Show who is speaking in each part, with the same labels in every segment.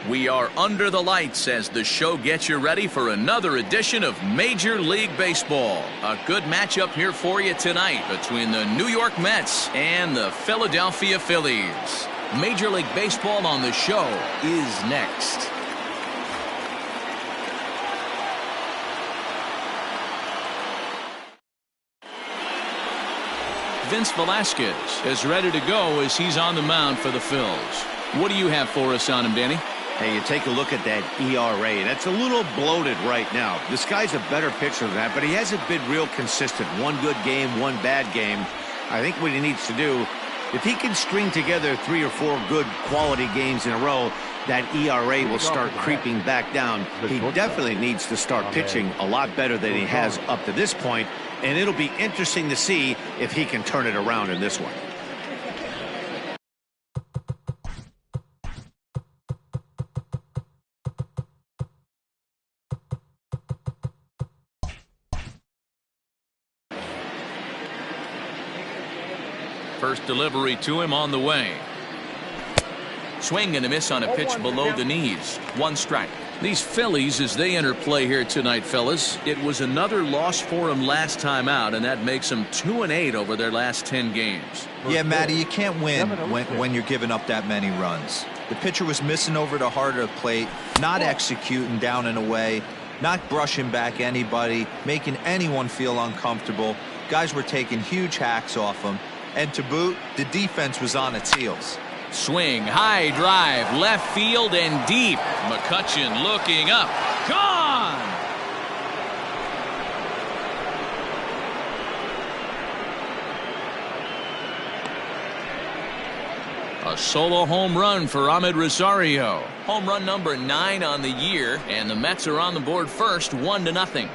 Speaker 1: We are under the lights as the show gets you ready for another edition of Major League Baseball. A good matchup here for you tonight between the New York Mets and the Philadelphia Phillies. Major League Baseball on the show is next. Vince Velasquez is ready to go as he's on the mound for the Phils. What do you have for us on him, Danny?
Speaker 2: Hey, you take a look at that ERA. That's a little bloated right now. This guy's a better pitcher than that, but he hasn't been real consistent. One good game, one bad game. I think what he needs to do, if he can string together 3 or 4 good quality games in a row, that ERA will start creeping back down. He definitely needs to start pitching a lot better than he has up to this point, and it'll be interesting to see if he can turn it around in this one.
Speaker 1: First delivery to him on the way. Swing and a miss on a pitch below the knees. 1 strike. These Phillies, as they enter play here tonight, fellas, it was another loss for them last time out, and that makes them 2-8 over their last 10 games.
Speaker 3: Yeah, Matty, you can't win when you're giving up that many runs. The pitcher was missing over the heart of the plate, not executing down and away, not brushing back anybody, making anyone feel uncomfortable. Guys were taking huge hacks off him. And to boot, the defense was on its heels.
Speaker 1: Swing, high drive, left field and deep. McCutchen looking up. Gone! A solo home run for Ahmed Rosario. Home run number 9 on the year, and the Mets are on the board first, 1-0.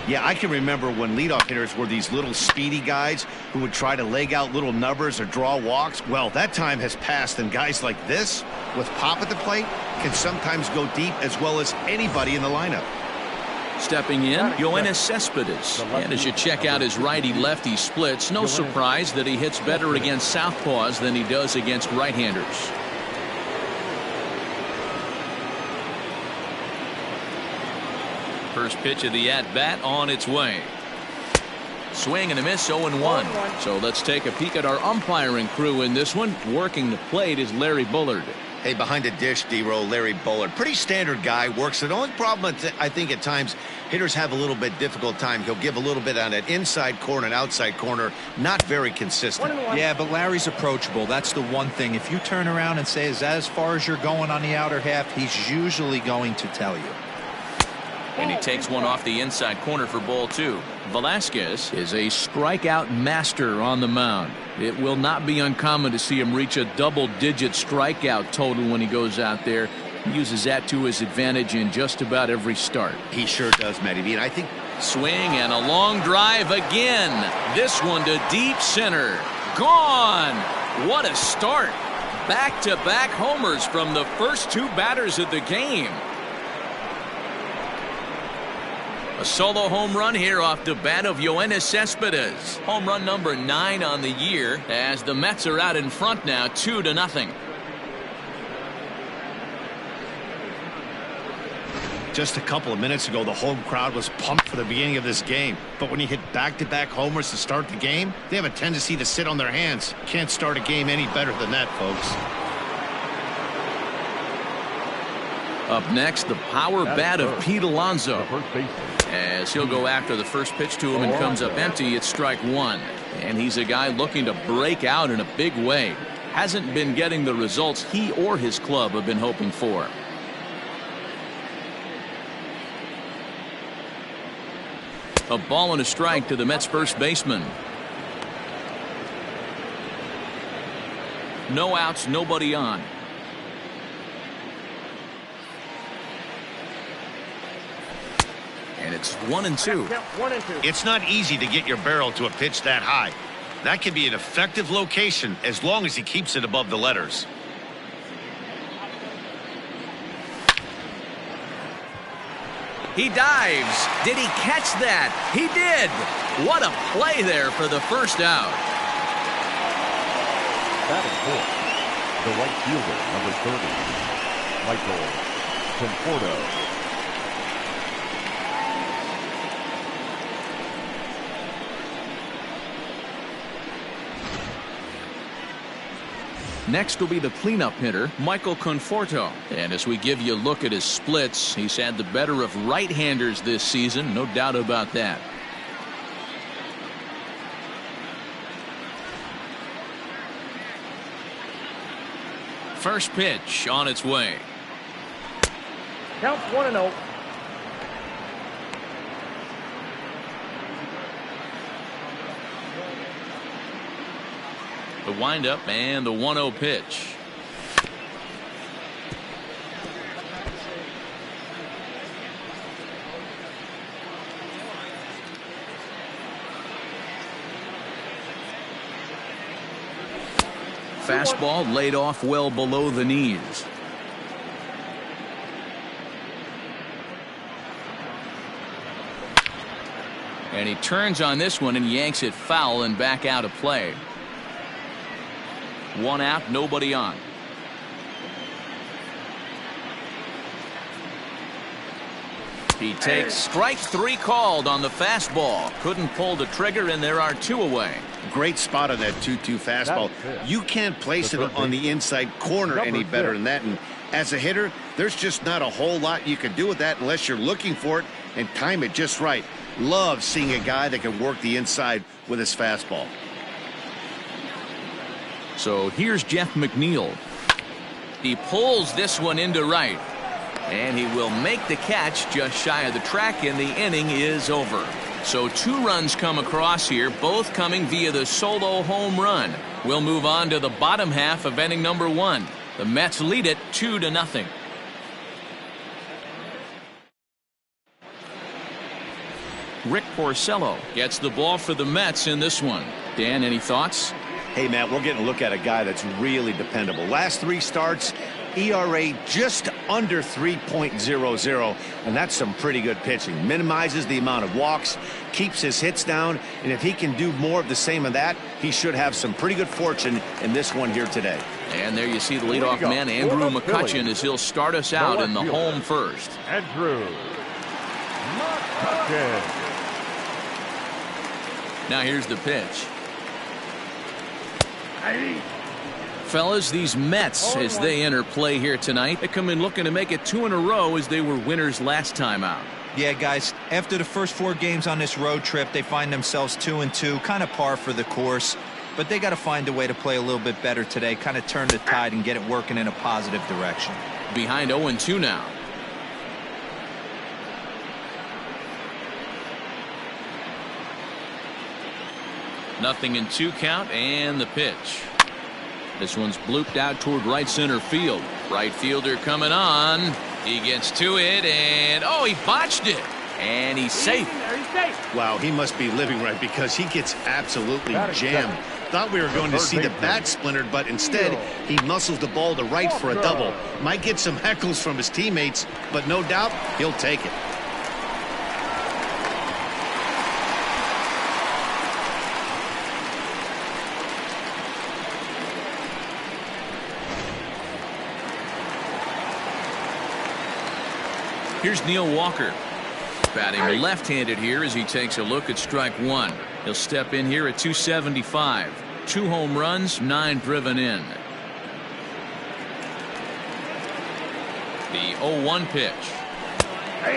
Speaker 2: Yeah, I can remember when leadoff hitters were these little speedy guys who would try to leg out little numbers or draw walks. Well, that time has passed, and guys like this, with pop at the plate, can sometimes go deep as well as anybody in the lineup.
Speaker 1: Stepping in, Yoenis Cespedes. And as you check out his righty-lefty splits, no surprise that he hits better against southpaws than he does against right-handers. First pitch of the at-bat on its way. Swing and a miss, 0-1. So let's take a peek at our umpiring crew in this one. Working the plate is Larry Bullard.
Speaker 2: Hey, behind the dish, D-Row, Larry Bullard. Pretty standard guy, works. The only problem, I think, at times, hitters have a little bit difficult time. He'll give a little bit on that inside corner and outside corner. Not very consistent.
Speaker 3: Yeah, but Larry's approachable. That's the one thing. If you turn around and say, is that as far as you're going on the outer half, he's usually going to tell you.
Speaker 1: And he takes one off the inside corner for ball 2. Velasquez is a strikeout master on the mound. It will not be uncommon to see him reach a double-digit strikeout total when he goes out there. He uses that to his advantage in just about every start.
Speaker 2: He sure does, Matty B. And I think
Speaker 1: swing and a long drive again. This one to deep center. Gone. What a start. Back-to-back homers from the first 2 batters of the game. A solo home run here off the bat of Yoenis Cespedes. Home run number 9 on the year as the Mets are out in front now, 2-0.
Speaker 2: Just a couple of minutes ago, the home crowd was pumped for the beginning of this game. But when you hit back-to-back homers to start the game, they have a tendency to sit on their hands. Can't start a game any better than that, folks.
Speaker 1: Up next, the power bat of Pete Alonso. As he'll go after the first pitch to him and comes up empty, it's strike 1. And he's a guy looking to break out in a big way. Hasn't been getting the results he or his club have been hoping for. A ball and a strike to the Mets first baseman. No outs, nobody on. And it's 1-2.
Speaker 2: It's not easy to get your barrel to a pitch that high. That can be an effective location as long as he keeps it above the letters.
Speaker 1: He dives. Did he catch that? He did. What a play there for the first out.
Speaker 4: Batting fourth, the right fielder, number 30, Michael Conforto.
Speaker 1: Next will be the cleanup hitter, Michael Conforto. And as we give you a look at his splits, he's had the better of right-handers this season, no doubt about that. First pitch on its way.
Speaker 5: Counts 1-0.
Speaker 1: The windup and the 1-0 pitch. Fastball laid off well below the knees. And he turns on this one and yanks it foul and back out of play. One out, nobody on. He takes strike three called on the fastball. Couldn't pull the trigger, and there are two away.
Speaker 2: Great spot on that 2-2 fastball. You can't place it on the inside corner any better than that. And as a hitter, there's just not a whole lot you can do with that unless you're looking for it and time it just right. Love seeing a guy that can work the inside with his fastball.
Speaker 1: So here's Jeff McNeil. He pulls this one into right. And he will make the catch just shy of the track, and the inning is over. So 2 runs come across here, both coming via the solo home run. We'll move on to the bottom half of inning number 1. The Mets lead it 2-0. Rick Porcello gets the ball for the Mets in this one. Dan, any thoughts?
Speaker 2: Hey, Matt, we're getting a look at a guy that's really dependable. Last 3 starts, ERA just under 3.00, and that's some pretty good pitching. Minimizes the amount of walks, keeps his hits down, and if he can do more of the same of that, he should have some pretty good fortune in this one here today.
Speaker 1: And there you see the leadoff man, Andrew McCutchen, as he'll start us out in the home first.
Speaker 4: Andrew McCutchen.
Speaker 1: Now here's the pitch. Fellas, these Mets, as they enter play here tonight, they come in looking to make it 2 in a row as they were winners last time out.
Speaker 3: Yeah, guys, after the first 4 games on this road trip, they find themselves 2-2, kind of par for the course. But they got to find a way to play a little bit better today, kind of turn the tide and get it working in a positive direction.
Speaker 1: Behind 0-2 now. Nothing in 2 count, and the pitch. This one's blooped out toward right center field. Right fielder coming on. He gets to it, and oh, he botched it. And he's safe.
Speaker 2: Wow, he must be living right because he gets absolutely jammed. Thought we were going to see the bat splintered, but instead he muscles the ball to right for a double. Might get some heckles from his teammates, but no doubt he'll take it.
Speaker 1: Here's Neil Walker. Batting left-handed here as he takes a look at strike 1. He'll step in here at 275. 2 home runs, 9 driven in. The 0-1 pitch.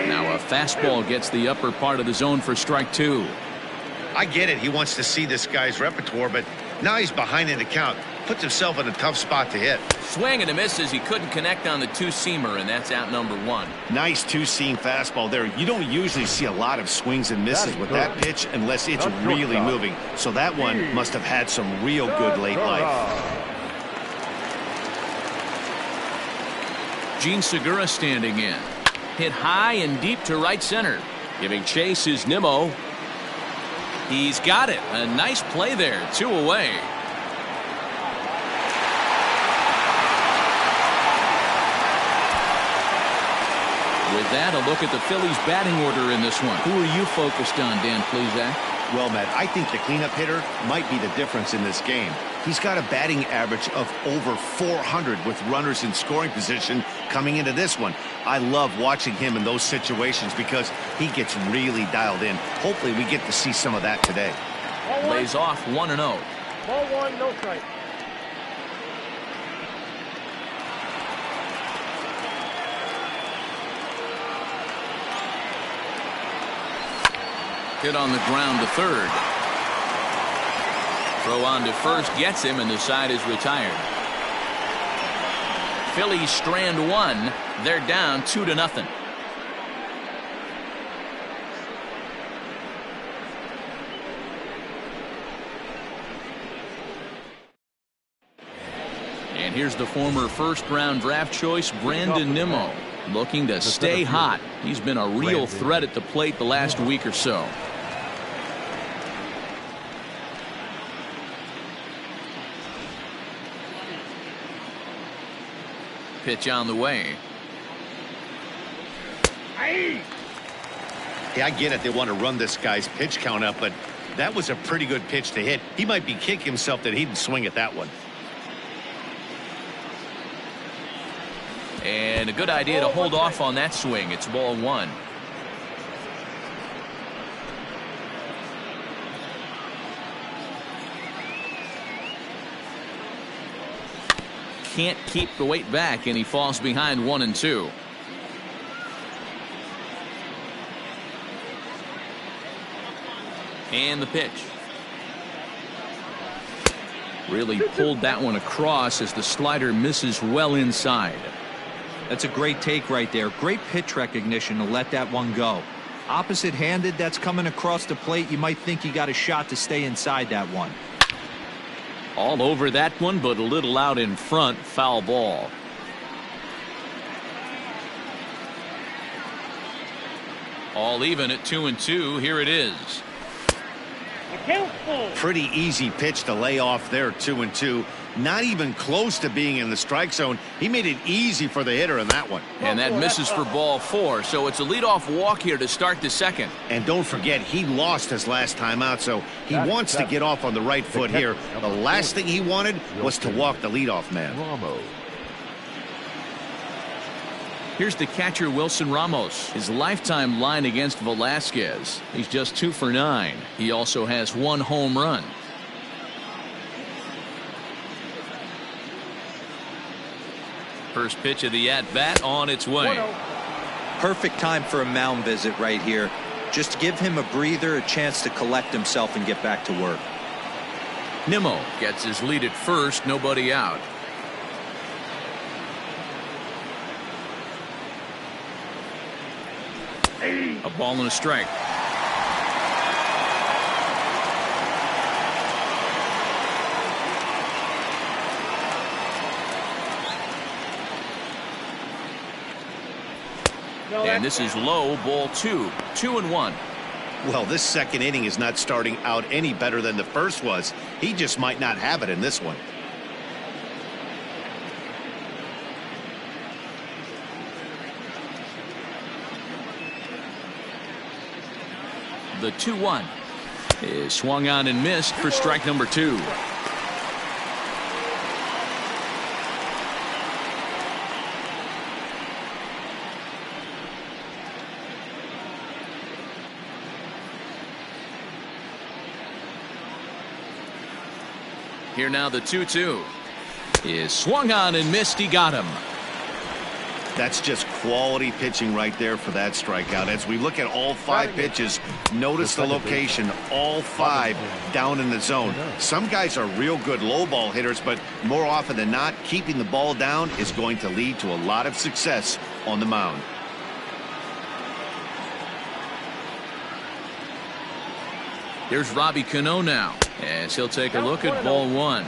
Speaker 1: Now a fastball gets the upper part of the zone for strike 2.
Speaker 2: I get it. He wants to see this guy's repertoire, but now he's behind in the count. Puts himself in a tough spot to hit.
Speaker 1: Swing and a miss as he couldn't connect on the 2-seamer, and that's out number 1.
Speaker 2: Nice 2-seam fastball there. You don't usually see a lot of swings and misses with that pitch unless it's really moving. So that one must have had some real good late life.
Speaker 1: Gene Segura standing in. Hit high and deep to right center. Giving chase is Nimmo. He's got it. A nice play there. 2 away. With that, a look at the Phillies batting order in this one. Who are you focused on, Dan Plezak?
Speaker 2: Well, Matt, I think the cleanup hitter might be the difference in this game. He's got a batting average of over 400 with runners in scoring position coming into this one. I love watching him in those situations because he gets really dialed in. Hopefully we get to see some of that today.
Speaker 1: Lays off 1-0.
Speaker 5: Ball one, no strike.
Speaker 1: Hit on the ground to third. Throw on to first gets him, and the side is retired. Phillies strand one. They're down 2-0. And here's the former first-round draft choice, Brandon Nimmo, looking to stay hot. He's been a real threat at the plate the last week or so. Pitch on the way.
Speaker 2: Yeah, I get it. They want to run this guy's pitch count up, but that was a pretty good pitch to hit. He might be kicking himself that he didn't swing at that one.
Speaker 1: And a good idea to hold off on that swing. It's ball one. Can't keep the weight back, and he falls behind 1-2. And the pitch. Really pulled that one across as the slider misses well inside.
Speaker 3: That's a great take right there. Great pitch recognition to let that one go. Opposite-handed, that's coming across the plate. You might think you got a shot to stay inside that one.
Speaker 1: All over that one, but a little out in front. Foul ball. All even at 2-2. Here it is.
Speaker 2: Pretty easy pitch to lay off there, 2-2. Not even close to being in the strike zone. He made it easy for the hitter in that one.
Speaker 1: And that misses for ball four. So it's a leadoff walk here to start the second.
Speaker 2: And don't forget, he lost his last time out, so he wants to get off on the right foot here. The last thing he wanted was to walk the leadoff man.
Speaker 1: Here's the catcher, Wilson Ramos. His lifetime line against Velasquez. He's just 2 for 9. He also has 1 home run. First pitch of the at-bat on its way.
Speaker 3: Perfect time for a mound visit right here. Just give him a breather, a chance to collect himself and get back to work.
Speaker 1: Nimmo gets his lead at first, nobody out. A ball and a strike. And this is low, ball 2. 2-1.
Speaker 2: Well, this second inning is not starting out any better than the first was. He just might not have it in this one.
Speaker 1: The 2-1 is swung on and missed for strike number 2. Here now the 2-2 is swung on and missed. He got him.
Speaker 2: That's just quality pitching right there for that strikeout. As we look at all 5 pitches, notice the location, all 5 down in the zone. Some guys are real good low ball hitters, but more often than not, keeping the ball down is going to lead to a lot of success on the mound.
Speaker 1: Here's Robbie Cano now, as he'll take a look at ball 1.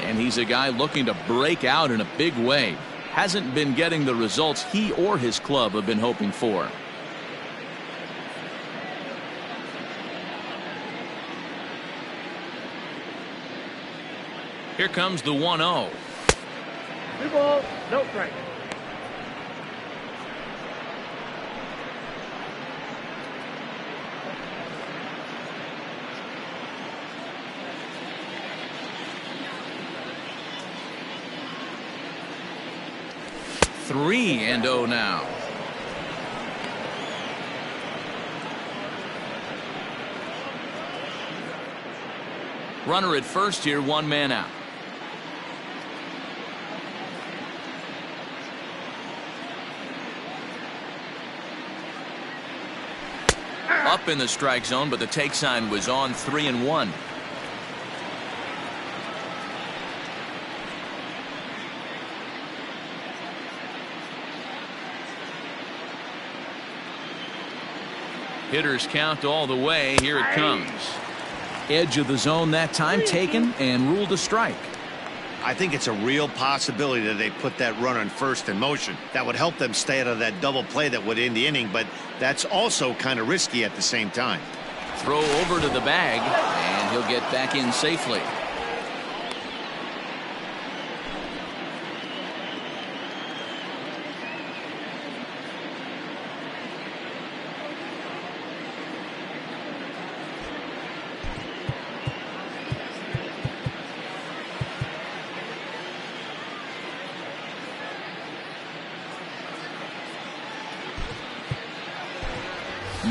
Speaker 1: And he's a guy looking to break out in a big way. Hasn't been getting the results he or his club have been hoping for. Here comes the 1-0.
Speaker 5: 2 balls, no strike.
Speaker 1: 3-0 now. Runner at first here, 1 man out. Up in the strike zone, but the take sign was on. 3-1. Hitters count all the way. Here it comes. Edge of the zone that time taken and ruled a strike.
Speaker 2: I think it's a real possibility that they put that runner in first in motion. That would help them stay out of that double play that would end the inning, but that's also kind of risky at the same time.
Speaker 1: Throw over to the bag, and he'll get back in safely.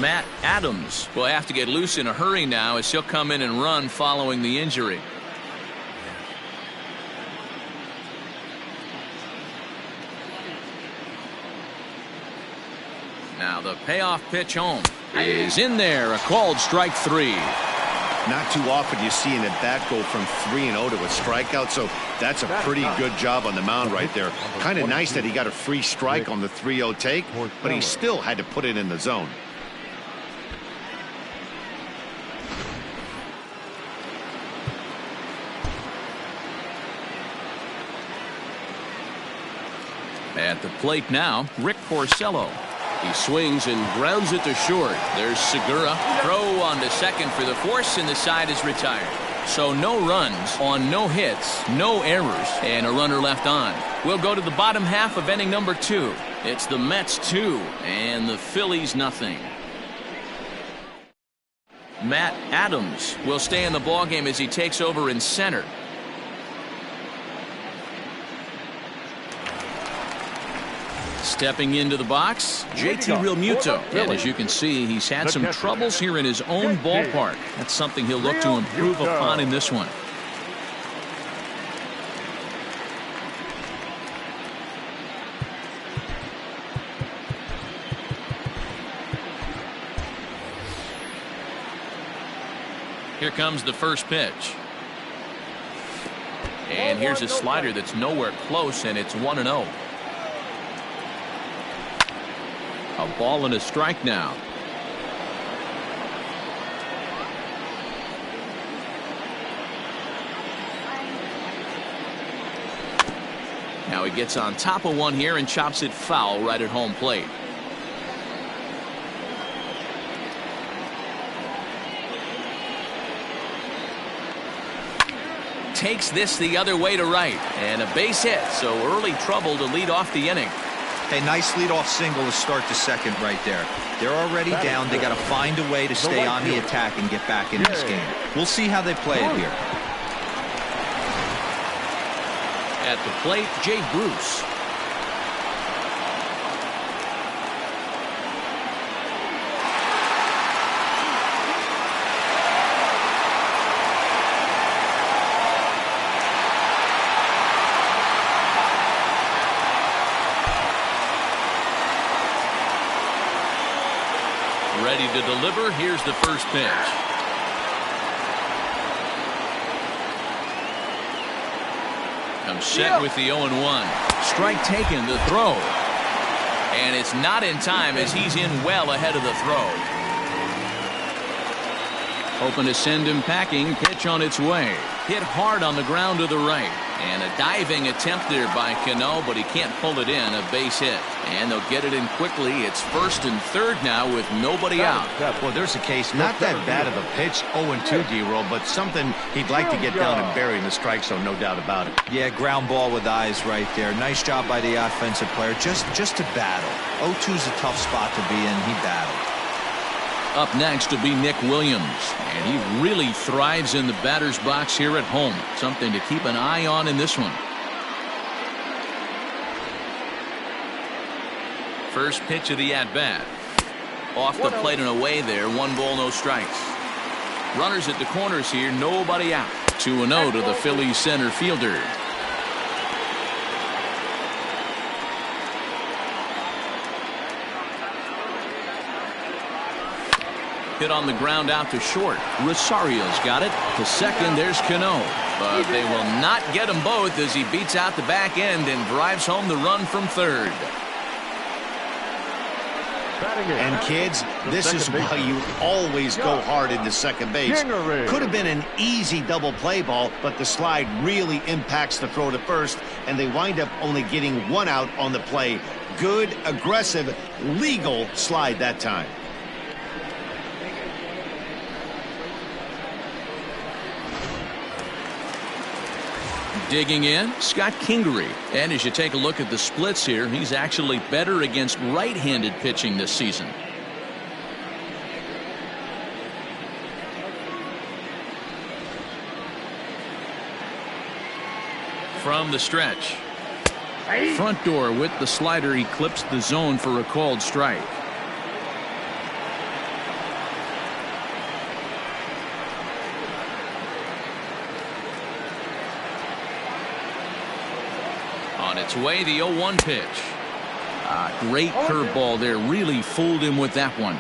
Speaker 1: Matt Adams will have to get loose in a hurry now as he'll come in and run following the injury. Now the payoff pitch home is in there. A called strike 3.
Speaker 2: Not too often you see an at-bat go from 3-0 to a strikeout, so that's a pretty good job on the mound right there. Kind of nice that he got a free strike on the 3-0 take, but he still had to put it in the zone.
Speaker 1: At the plate now, Rick Porcello. He swings and grounds it to short. There's Segura. Throw on to second for the force, and the side is retired. So no runs on no hits, no errors, and a runner left on. We'll go to the bottom half of inning number 2. It's the Mets 2 and the Phillies nothing. Matt Adams will stay in the ballgame as he takes over in center. Stepping into the box, JT Realmuto. And as you can see, he's had some troubles here in his own ballpark. That's something he'll look to improve upon in this one. Here comes the first pitch. And here's a slider that's nowhere close, and it's 1-0. A ball and a strike now. Now he gets on top of one here and chops it foul right at home plate. Takes this the other way to right, and a base hit, so early trouble to lead off the inning.
Speaker 3: A nice leadoff single to start the second right there. They're already down. They got to find a way to stay on the attack and get back in this game. We'll see how they play it here.
Speaker 1: At the plate, Jay Bruce. Ready to deliver. Here's the first pitch. Comes set with the 0-1. Strike taken, the throw. And it's not in time as he's in well ahead of the throw. Hoping to send him packing. Pitch on its way. Hit hard on the ground to the right. And a diving attempt there by Cano, but he can't pull it in. A base hit. And they'll get it in quickly. It's first and third now with nobody out.
Speaker 2: Well, there's a case, not that bad of a pitch, 0-2 D-roll, but something he'd like to get down and bury in the strike zone, no doubt about it.
Speaker 3: Yeah, ground ball with eyes right there. Nice job by the offensive player. Just to battle. 0-2's a tough spot to be in. He battled.
Speaker 1: Up next will be Nick Williams, and he really thrives in the batter's box here at home. Something to keep an eye on in this one. First pitch of the at-bat. Off the plate and away there. 1 ball, no strikes. Runners at the corners here. Nobody out. 2-0 to the Phillies center fielder. Hit on the ground out to short. Rosario's got it. To second, there's Cano. But they will not get them both as he beats out the back end and drives home the run from third.
Speaker 2: And kids, this is why you always go hard into second base. Could have been an easy double play ball, but the slide really impacts the throw to first, and they wind up only getting 1 out on the play. Good, aggressive, legal slide that time.
Speaker 1: Digging in, Scott Kingery. And as you take a look at the splits here, he's actually better against right-handed pitching this season. From the stretch. Front door with the slider, he clips the zone for a called strike. On its way, the 0-1 pitch. Great curveball there. Really fooled him with that one.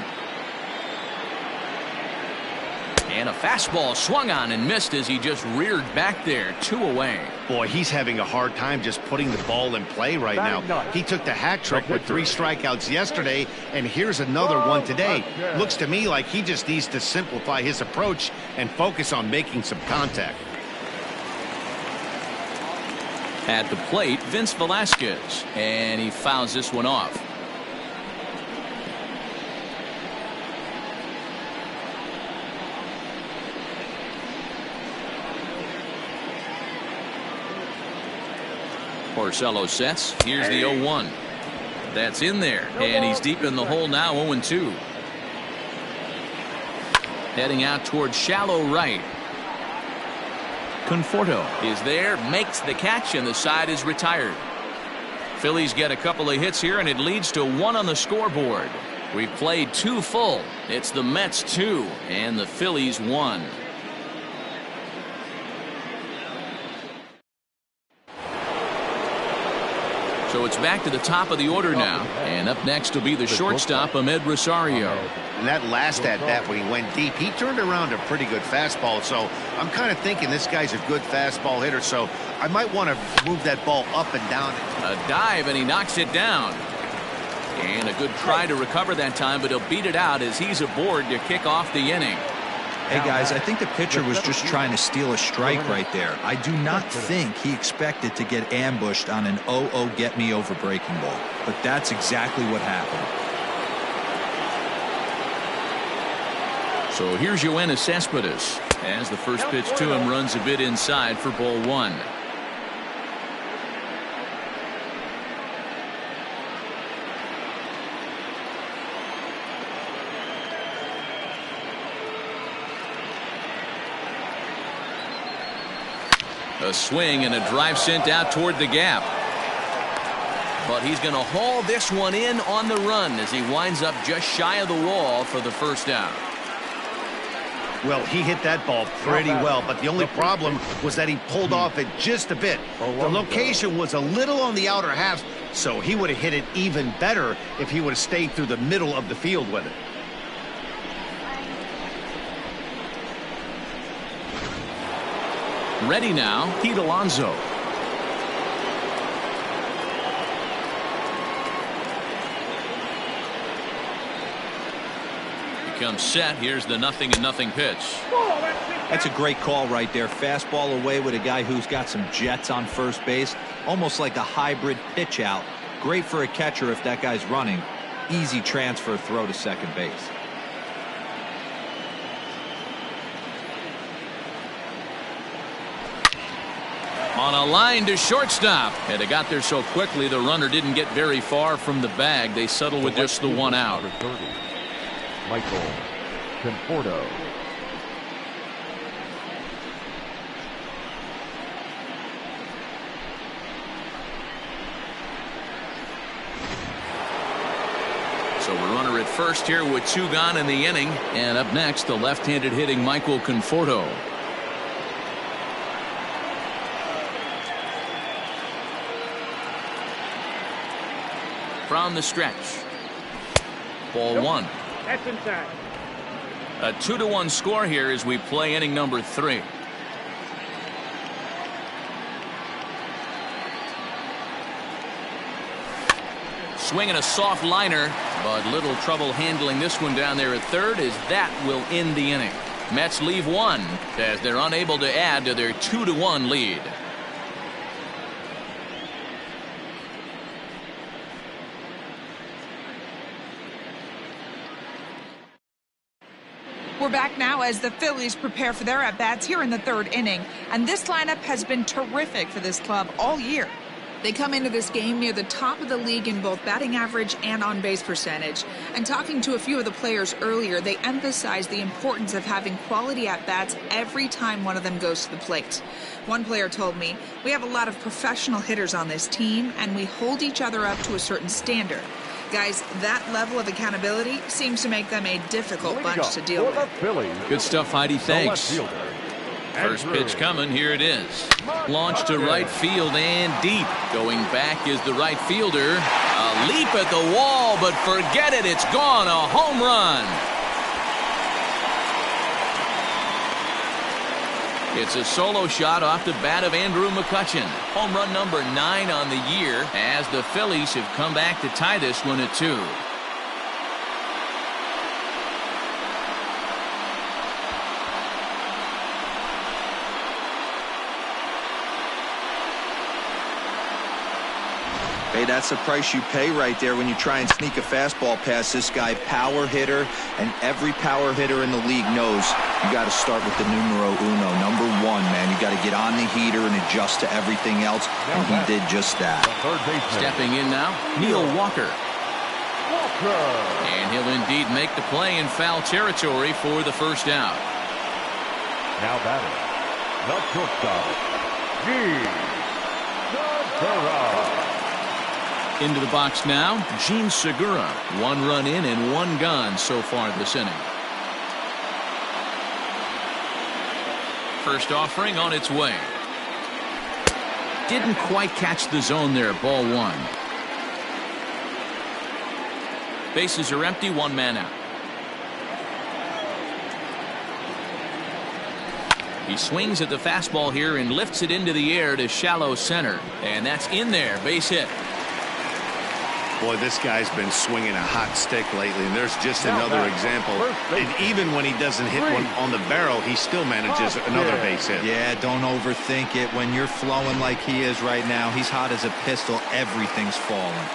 Speaker 1: And a fastball swung on and missed as he just reared back there. 2 away.
Speaker 2: Boy, he's having a hard time just putting the ball in play right now. He took the hat trick with 3 strikeouts yesterday, and here's another one today. Looks to me like he just needs to simplify his approach and focus on making some contact.
Speaker 1: At the plate, Vince Velasquez, and he fouls this one off. Porcello sets. Here's the 0-1. That's in there, and he's deep in the hole now. 0-2. Heading out towards shallow right. Conforto is there, makes the catch, and the side is retired. Phillies get a couple of hits here, and it leads to 1 on the scoreboard. We've played 2 full. It's the Mets 2 and the Phillies 1. So it's back to the top of the order now, and up next will be the shortstop, Ahmed Rosario.
Speaker 2: And that last at-bat when he went deep, he turned around a pretty good fastball. So I'm kind of thinking this guy's a good fastball hitter, so I might want to move that ball up and down.
Speaker 1: A dive, and he knocks it down. And a good try to recover that time, but he'll beat it out as he's aboard to kick off the inning.
Speaker 3: Hey guys, I think the pitcher was just trying to steal a strike right there. I do not think he expected to get ambushed on an 0-0 get me over breaking ball, but that's exactly what happened.
Speaker 1: So here's Yoenis Cespedes as the first pitch to him runs a bit inside for ball 1. A swing and a drive sent out toward the gap. But he's going to haul this one in on the run as he winds up just shy of the wall for the first out.
Speaker 2: Well, he hit that ball pretty well, but the only problem was that he pulled off it just a bit. The location was a little on the outer half, so he would have hit it even better if he would have stayed through the middle of the field with it.
Speaker 1: Ready now, Pete Alonso. Becomes set. Here's the 0-0 pitch.
Speaker 3: That's a great call right there. Fastball away with a guy who's got some jets on first base. Almost like a hybrid pitch out. Great for a catcher if that guy's running. Easy transfer throw to second base.
Speaker 1: On a line to shortstop, and it got there so quickly the runner didn't get very far from the bag. They settle with just the 1 out.
Speaker 4: Michael Conforto.
Speaker 1: first here with 2 gone in the inning. And up next, the left-handed hitting Michael Conforto. From the stretch. Ball 1.
Speaker 5: That's inside.
Speaker 1: A 2-1 score here as we play inning number 3. Swinging a soft liner, but little trouble handling this one down there at third, as that will end the inning. Mets leave 1 as they're unable to add to their 2-1 lead.
Speaker 6: We're back now as the Phillies prepare for their at-bats here in the 3rd inning. And this lineup has been terrific for this club all year. They come into this game near the top of the league in both batting average and on-base percentage. And talking to a few of the players earlier, they emphasized the importance of having quality at-bats every time one of them goes to the plate. One player told me, "We have a lot of professional hitters on this team, and we hold each other up to a certain standard." Guys, that level of accountability seems to make them a difficult bunch to deal with.
Speaker 1: Good stuff, Heidi. Thanks. First pitch coming. Here it is. Launched to right field and deep. Going back is the right fielder. A leap at the wall, but forget it. It's gone. A home run. It's a solo shot off the bat of Andrew McCutchen. Home run number 9 on the year as the Phillies have come back to tie this one at 2.
Speaker 3: Hey, that's the price you pay right there when you try and sneak a fastball past this guy. Power hitter, and every power hitter in the league knows you got to start with the numero uno, number 1, man. You got to get on the heater and adjust to everything else, and he did just that.
Speaker 1: Stepping in now, Neil Walker. And he'll indeed make the play in foul territory for the first out.
Speaker 4: Now batting, the shortstop, Segura.
Speaker 1: Into the box now, Gene Segura. 1 run in and 1 gone so far this inning. First offering on its way. Didn't quite catch the zone there. Ball 1. Bases are empty. 1 man out. He swings at the fastball here and lifts it into the air to shallow center. And that's in there. Base hit.
Speaker 2: Boy, this guy's been swinging a hot stick lately, and there's just another example. And even when he doesn't hit one on the barrel, he still manages another base hit.
Speaker 3: Yeah, don't overthink it. When you're flowing like he is right now, he's hot as a pistol. Everything's falling.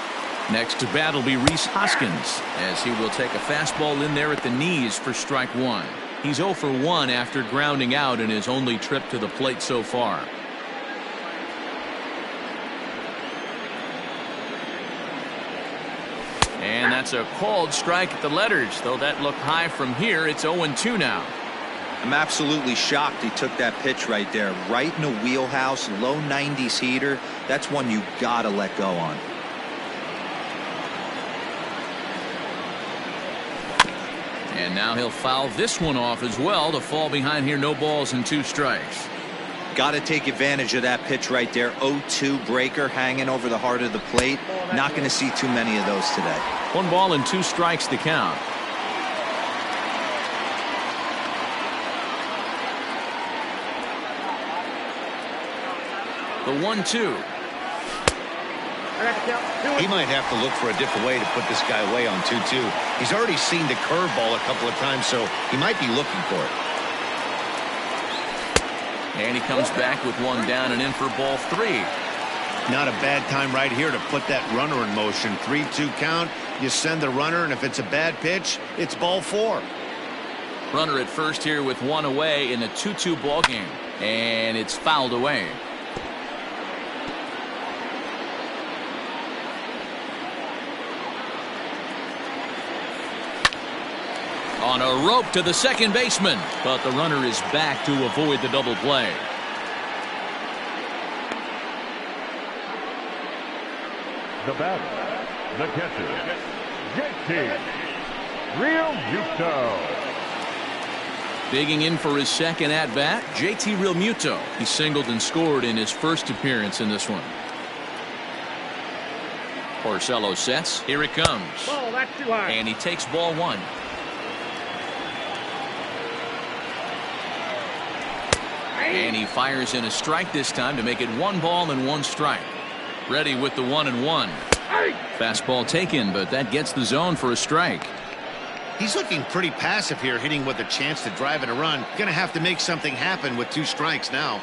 Speaker 1: Next to bat will be Rhys Hoskins, as he will take a fastball in there at the knees for strike 1. He's 0 for 1 after grounding out in his only trip to the plate so far. And that's a called strike at the letters, though that looked high from here. It's 0-2 now.
Speaker 3: I'm absolutely shocked he took that pitch right there. Right in the wheelhouse, low 90s heater. That's one you gotta let go on.
Speaker 1: And now he'll foul this one off as well to fall behind here. No balls and 2 strikes.
Speaker 3: Got to take advantage of that pitch right there. 0-2 breaker hanging over the heart of the plate. Not going to see too many of those today.
Speaker 1: 1 ball and 2 strikes to count. The 1-2.
Speaker 2: He might have to look for a different way to put this guy away on 2-2. He's already seen the curveball a couple of times, so he might be looking for it.
Speaker 1: And he comes back with 1 down and in for ball 3.
Speaker 2: Not a bad time right here to put that runner in motion. 3-2 count. You send the runner, and if it's a bad pitch, it's ball 4.
Speaker 1: Runner at first here with 1 away in a 2-2 ball game, and it's fouled away. On a rope to the second baseman, but the runner is back to avoid the double play.
Speaker 4: The batter, the catcher, JT Real Muto.
Speaker 1: Digging in for his second at-bat, JT Realmuto. He singled and scored in his first appearance in this one. Porcello sets. Here it comes.
Speaker 5: Ball, that's too high.
Speaker 1: And he takes ball one. And he fires in a strike this time to make it 1 ball and 1 strike. Ready with the 1-1. Fastball taken, but that gets the zone for a strike.
Speaker 2: He's looking pretty passive here, hitting with a chance to drive in a run. Going to have to make something happen with 2 strikes now.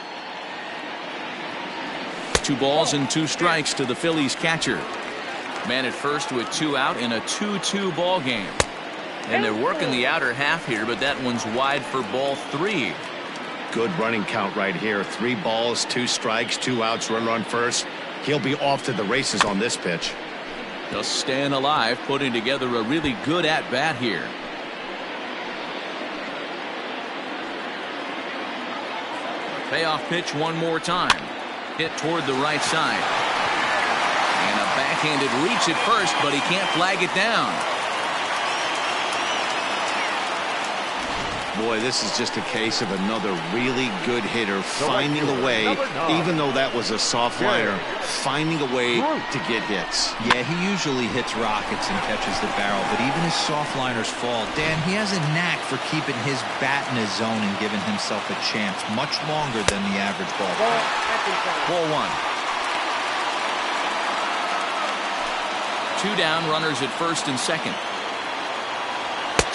Speaker 1: 2 balls and 2 strikes to the Phillies catcher. Man at first with 2 out in a 2-2 ball game. And they're working the outer half here, but that one's wide for ball 3.
Speaker 2: Good running count right here. 3 balls, 2 strikes, 2 outs, run on first. He'll be off to the races on this pitch.
Speaker 1: Just staying alive, putting together a really good at-bat here. Payoff pitch one more time. Hit toward the right side. And a backhanded reach at first, but he can't flag it down.
Speaker 2: Boy, this is just a case of another really good hitter finding a way, even though that was a soft liner, finding a way to get hits.
Speaker 3: Yeah, he usually hits rockets and catches the barrel, but even his soft liners fall. Dan, he has a knack for keeping his bat in his zone and giving himself a chance much longer than the average ball.
Speaker 1: Ball 1. 2 down, runners at first and second.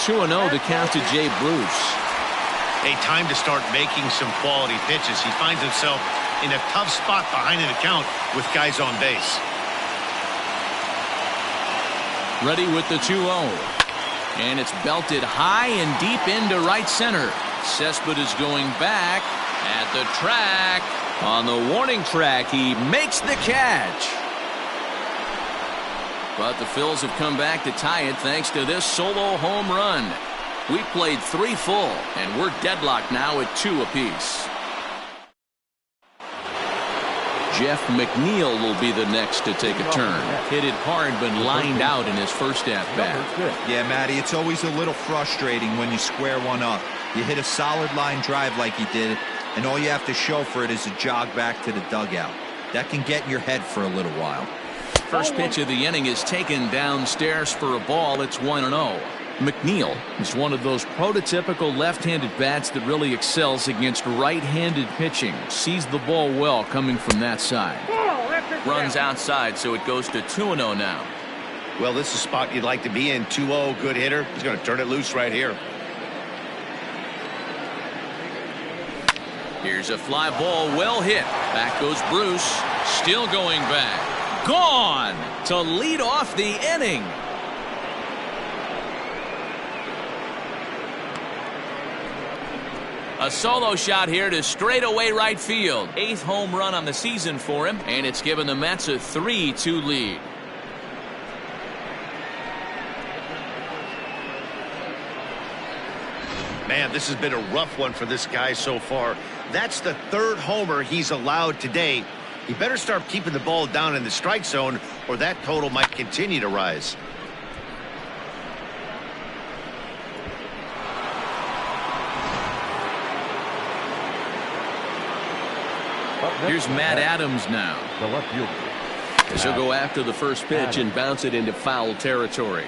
Speaker 1: 2-0 the count to Jay Bruce.
Speaker 2: A time to start making some quality pitches. He finds himself in a tough spot behind an account with guys on base.
Speaker 1: Ready with the 2-0. And it's belted high and deep into right center. Cespedes is going back at the track. On the warning track, he makes the catch. But the Phils have come back to tie it thanks to this solo home run. We played 3 full, and we're deadlocked now at 2 apiece. Jeff McNeil will be the next to take a turn. Hit it hard, but lined out in his first at-bat.
Speaker 3: Yeah, Matty, it's always a little frustrating when you square one up. You hit a solid line drive like he did, and all you have to show for it is a jog back to the dugout. That can get in your head for a little while.
Speaker 1: First pitch of the inning is taken downstairs for a ball. It's 1-0. McNeil is one of those prototypical left-handed bats that really excels against right-handed pitching. Sees the ball well coming from that side. Runs outside, so it goes to 2-0 now.
Speaker 2: Well, this is a spot you'd like to be in. 2-0, good hitter. He's going to turn it loose right here.
Speaker 1: Here's a fly ball, well hit. Back goes Bruce. Still going back. Gone to lead off the inning. A solo shot here to straightaway right field. 8th home run on the season for him, and it's given the Mets a 3-2 lead.
Speaker 2: Man, this has been a rough one for this guy so far. That's the 3rd homer he's allowed today. He better start keeping the ball down in the strike zone, or that total might continue to rise.
Speaker 1: Here's Matt Adams now.
Speaker 4: The left fielder.
Speaker 1: As he'll go after the first pitch and bounce it into foul territory.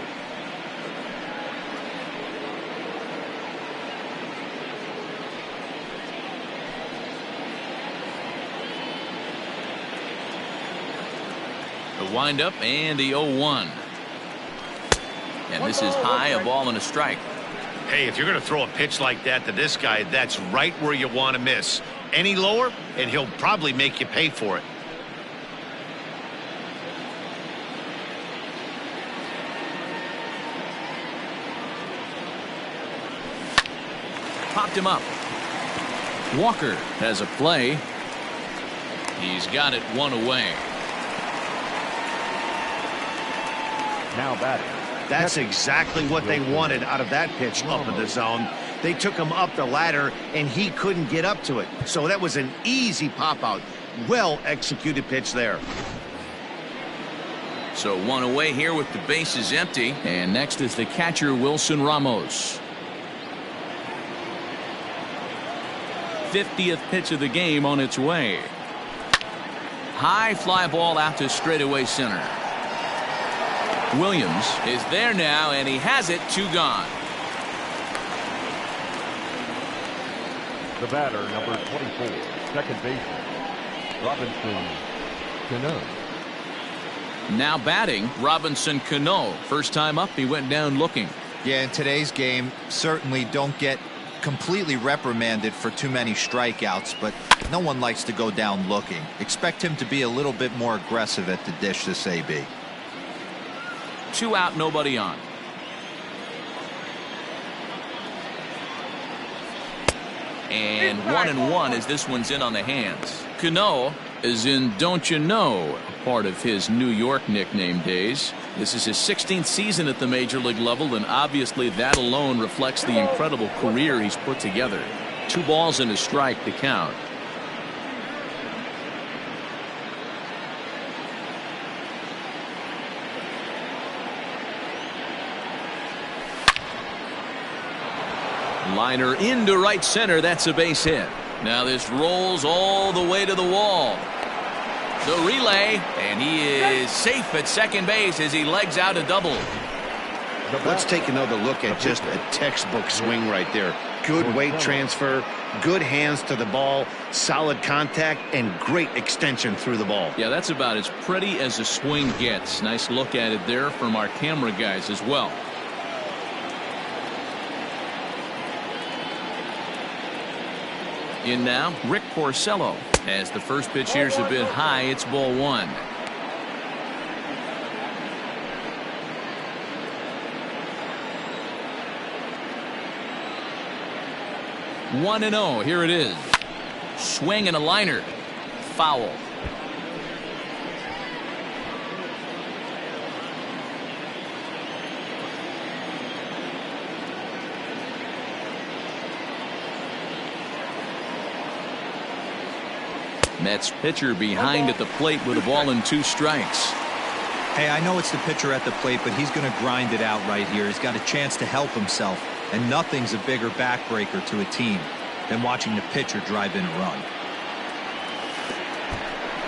Speaker 1: The windup and the 0-1. And this is high, a ball and a strike.
Speaker 2: Hey, if you're going to throw a pitch like that to this guy, that's right where you want to miss. Any lower, and he'll probably make you pay for it.
Speaker 1: Popped him up. Walker has a play. He's got it 1 away.
Speaker 4: Now batting.
Speaker 2: That's exactly what they wanted out of that pitch up in the zone. They took him up the ladder, and he couldn't get up to it. So that was an easy pop-out. Well-executed pitch there.
Speaker 1: So one away here with the bases empty. And next is the catcher, Wilson Ramos. 50th pitch of the game on its way. High fly ball out to straightaway center. Williams is there now, and he has it. 2 gone.
Speaker 4: The batter, number 24, second baseman, Robinson Cano.
Speaker 1: Now batting, Robinson Cano. First time up, he went down looking.
Speaker 3: Yeah, in today's game, certainly don't get completely reprimanded for too many strikeouts, but no one likes to go down looking. Expect him to be a little bit more aggressive at the dish this AB.
Speaker 1: 2 out, nobody on. And 1-1 as this one's in on the hands. Cano is in Don't You Know, part of his New York nickname days. This is his 16th season at the major league level, and obviously that alone reflects the incredible career he's put together. 2 balls and a strike to count. Liner into right center. That's a base hit. Now this rolls all the way to the wall. The relay, and he is safe at second base as he legs out a double.
Speaker 2: Let's take another look at just a textbook swing right there. Good weight transfer, good hands to the ball, solid contact, and great extension through the ball.
Speaker 1: Yeah, that's about as pretty as a swing gets. Nice look at it there from our camera guys as well. In now, Rick Porcello. As the first pitch here's a bit high, it's ball 1. One and 0. Here it is. Swing and a liner. Foul. Mets pitcher behind at the plate with a ball and 2 strikes.
Speaker 3: Hey, I know it's the pitcher at the plate, but he's going to grind it out right here. He's got a chance to help himself, and nothing's a bigger backbreaker to a team than watching the pitcher drive in a run.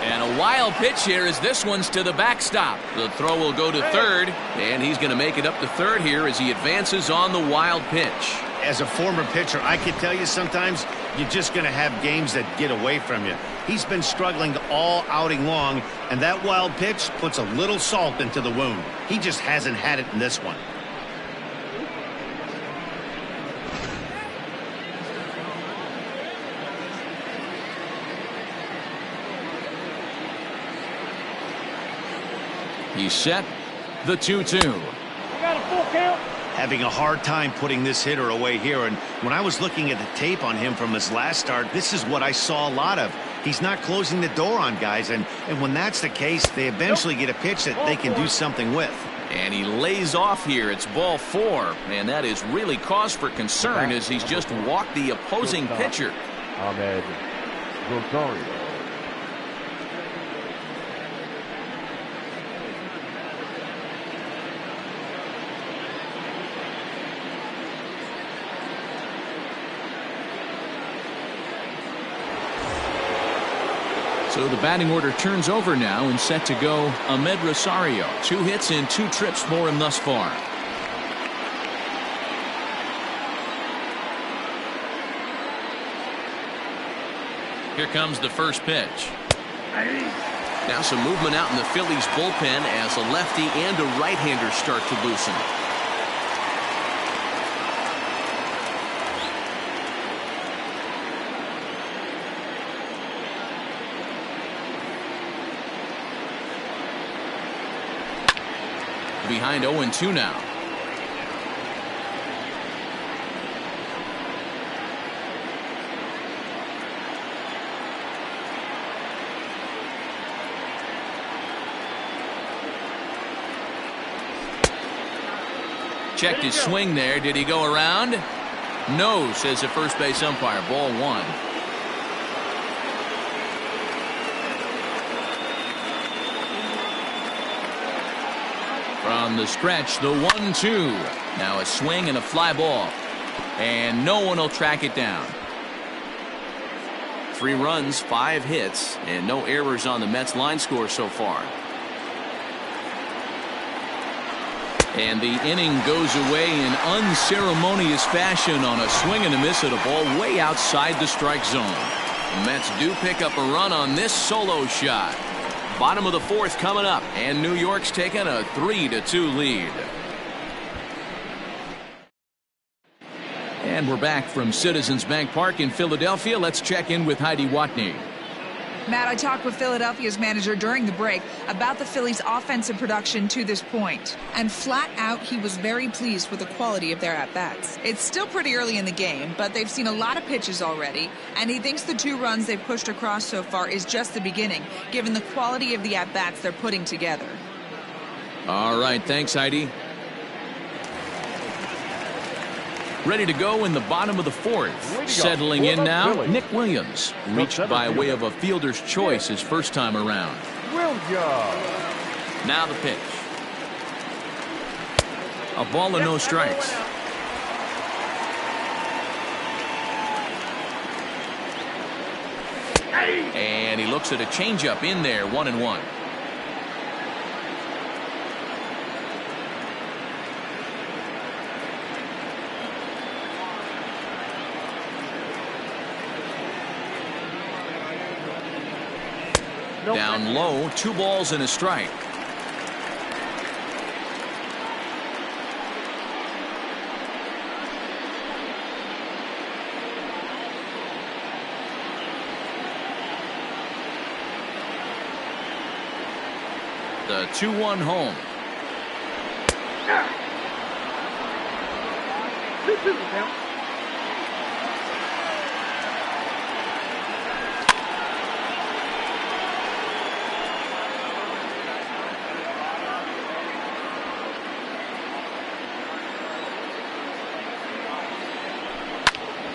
Speaker 1: And a wild pitch here as this one's to the backstop. The throw will go to third, and he's going to make it up to third here as he advances on the wild pitch.
Speaker 2: As a former pitcher, I can tell you sometimes you're just going to have games that get away from you. He's been struggling all outing long, and that wild pitch puts a little salt into the wound. He just hasn't had it in this one.
Speaker 1: He's set. The 2-2.
Speaker 5: Got a full count.
Speaker 2: Having a hard time putting this hitter away here, and when I was looking at the tape on him from his last start, this is what I saw a lot of. He's not closing the door on guys, and when that's the case, they eventually get a pitch that they can do something with.
Speaker 1: And he lays off here. It's ball 4, and that is really cause for concern as he's just walked the opposing pitcher.
Speaker 4: Ahmed Rosario.
Speaker 1: So the batting order turns over now and set to go Ahmed Rosario. 2 hits and 2 trips for him thus far. Here comes the first pitch. Now some movement out in the Phillies bullpen as a lefty and a right-hander start to loosen. Behind 0-2 now. Checked his swing there. Did he go around? No, says the first base umpire. Ball 1. Down the stretch, the 1-2. Now a swing and a fly ball. And no one will track it down. 3 runs, 5 hits, and no errors on the Mets line score so far. And the inning goes away in unceremonious fashion on a swing and a miss at a ball way outside the strike zone. The Mets do pick up a run on this solo shot. Bottom of the 4th coming up, and New York's taking a 3-2 lead. And we're back from Citizens Bank Park in Philadelphia. Let's check in with Heidi Watney.
Speaker 6: Matt, I talked with Philadelphia's manager during the break about the Phillies' offensive production to this point. And flat out, he was very pleased with the quality of their at-bats. It's still pretty early in the game, but they've seen a lot of pitches already. And he thinks the 2 runs they've pushed across so far is just the beginning, given the quality of the at-bats they're putting together.
Speaker 1: All right, thanks, Heidi. Ready to go in the bottom of the 4th. Settling in now, Nick Williams. Reached by way of a fielder's choice his first time around. Now the pitch. A ball and no strikes. And he looks at a changeup in there, 1-1. Down low, 2 balls and a strike. The 2-1 home.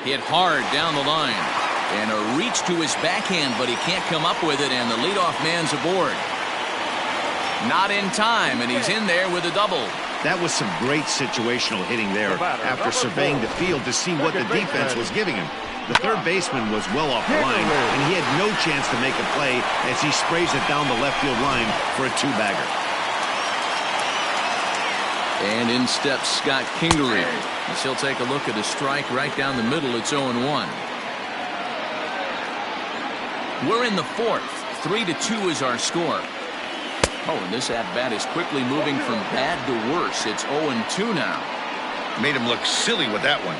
Speaker 1: Hit hard down the line. And a reach to his backhand, but he can't come up with it, and the leadoff man's aboard. Not in time, and he's in there with a double.
Speaker 2: That was some great situational hitting there after surveying the field to see what the defense was giving him. The third baseman was well off the line, and he had no chance to make a play as he sprays it down the left field line for a 2-bagger.
Speaker 1: And in steps Scott Kingery. As he'll take a look at a strike right down the middle. It's 0-1. We're in the 4th. 3-2 is our score. Oh, and this at-bat is quickly moving from bad to worse. It's 0-2 now.
Speaker 2: Made him look silly with that one.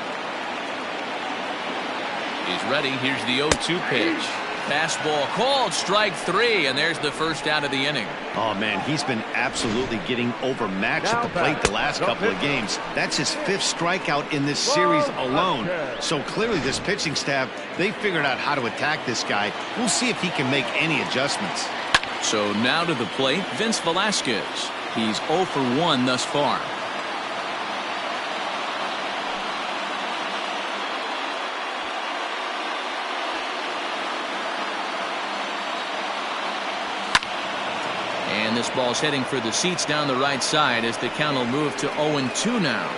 Speaker 1: He's ready. Here's the 0-2 pitch. Fastball called, strike 3, and there's the first out of the inning.
Speaker 2: Oh, man, he's been absolutely getting overmatched at the plate the last couple of games. That's his 5th strikeout in this series alone. So clearly this pitching staff, they figured out how to attack this guy. We'll see if he can make any adjustments.
Speaker 1: So now to the plate, Vince Velasquez. He's 0 for 1 thus far. And this ball's heading for the seats down the right side as the count will move to 0-2 now.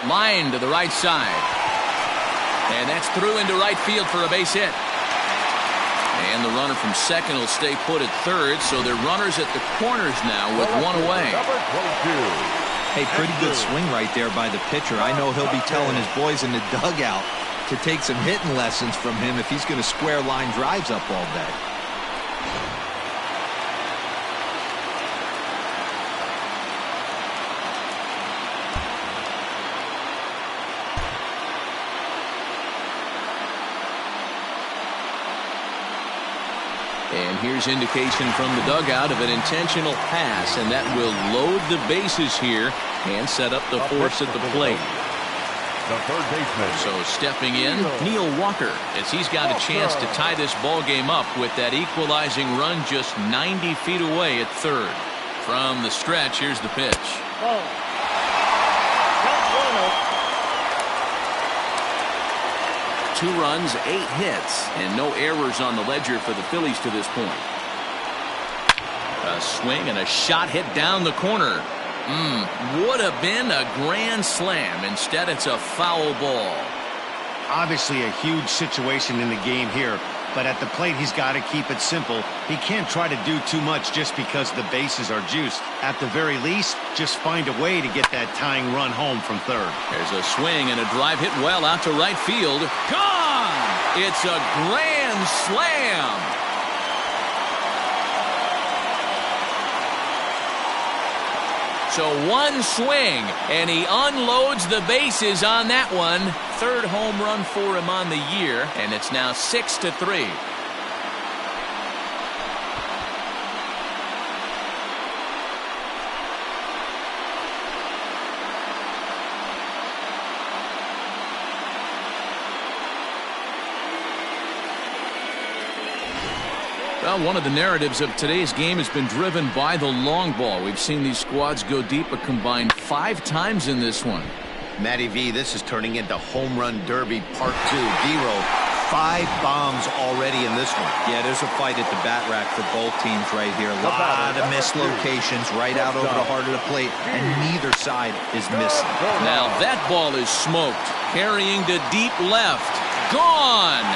Speaker 1: Line to the right side. And that's through into right field for a base hit. And the runner from second will stay put at third, so they're runners at the corners now with 1 away.
Speaker 3: Hey, pretty good swing right there by the pitcher. I know he'll be telling his boys in the dugout to take some hitting lessons from him if he's going to square line drives up all day.
Speaker 1: And here's indication from the dugout of an intentional pass, and that will load the bases here and set up the force at the plate.
Speaker 4: The third baseman.
Speaker 1: So stepping in, Neil Walker, as he's got a chance to tie this ball game up with that equalizing run just 90 feet away at third. From the stretch, here's the pitch. 2 runs, 8 hits, and no errors on the ledger for the Phillies to this point. A swing and a shot hit down the corner. Would have been a grand slam. Instead, it's a foul ball.
Speaker 2: Obviously a huge situation in the game here, but at the plate he's got to keep it simple. He can't try to do too much just because the bases are juiced. At the very least, just find a way to get that tying run home from third.
Speaker 1: There's a swing and a drive hit well out to right field. Gone! It's a grand slam. So one swing, and he unloads the bases on that one. Third home run for him on the year, and it's now 6-3. Well, one of the narratives of today's game has been driven by the long ball. We've seen these squads go deep a combined 5 times in this one.
Speaker 2: Matty V, this is turning into home run derby part 2. D-Roll, 5 bombs already in this one.
Speaker 3: Yeah, there's a fight at the bat rack for both teams right here. A lot of missed locations right out over the heart of the plate, and neither side is missing.
Speaker 1: Now that ball is smoked, carrying to deep left. Gone!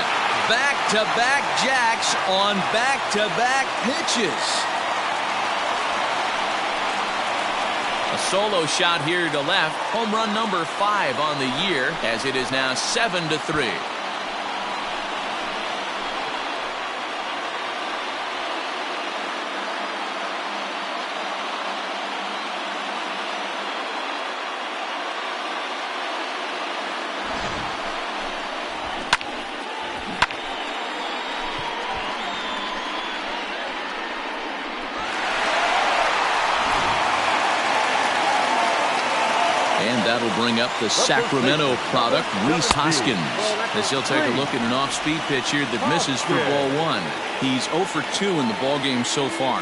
Speaker 1: Back-to-back jacks on back-to-back pitches. A solo shot here to left. Home run number 5 on the year, as it is now 7-3. That'll bring up the Sacramento product, Rhys Hoskins, as he'll take a look at an off-speed pitch here that misses for ball 1. He's 0 for 2 in the ball game so far.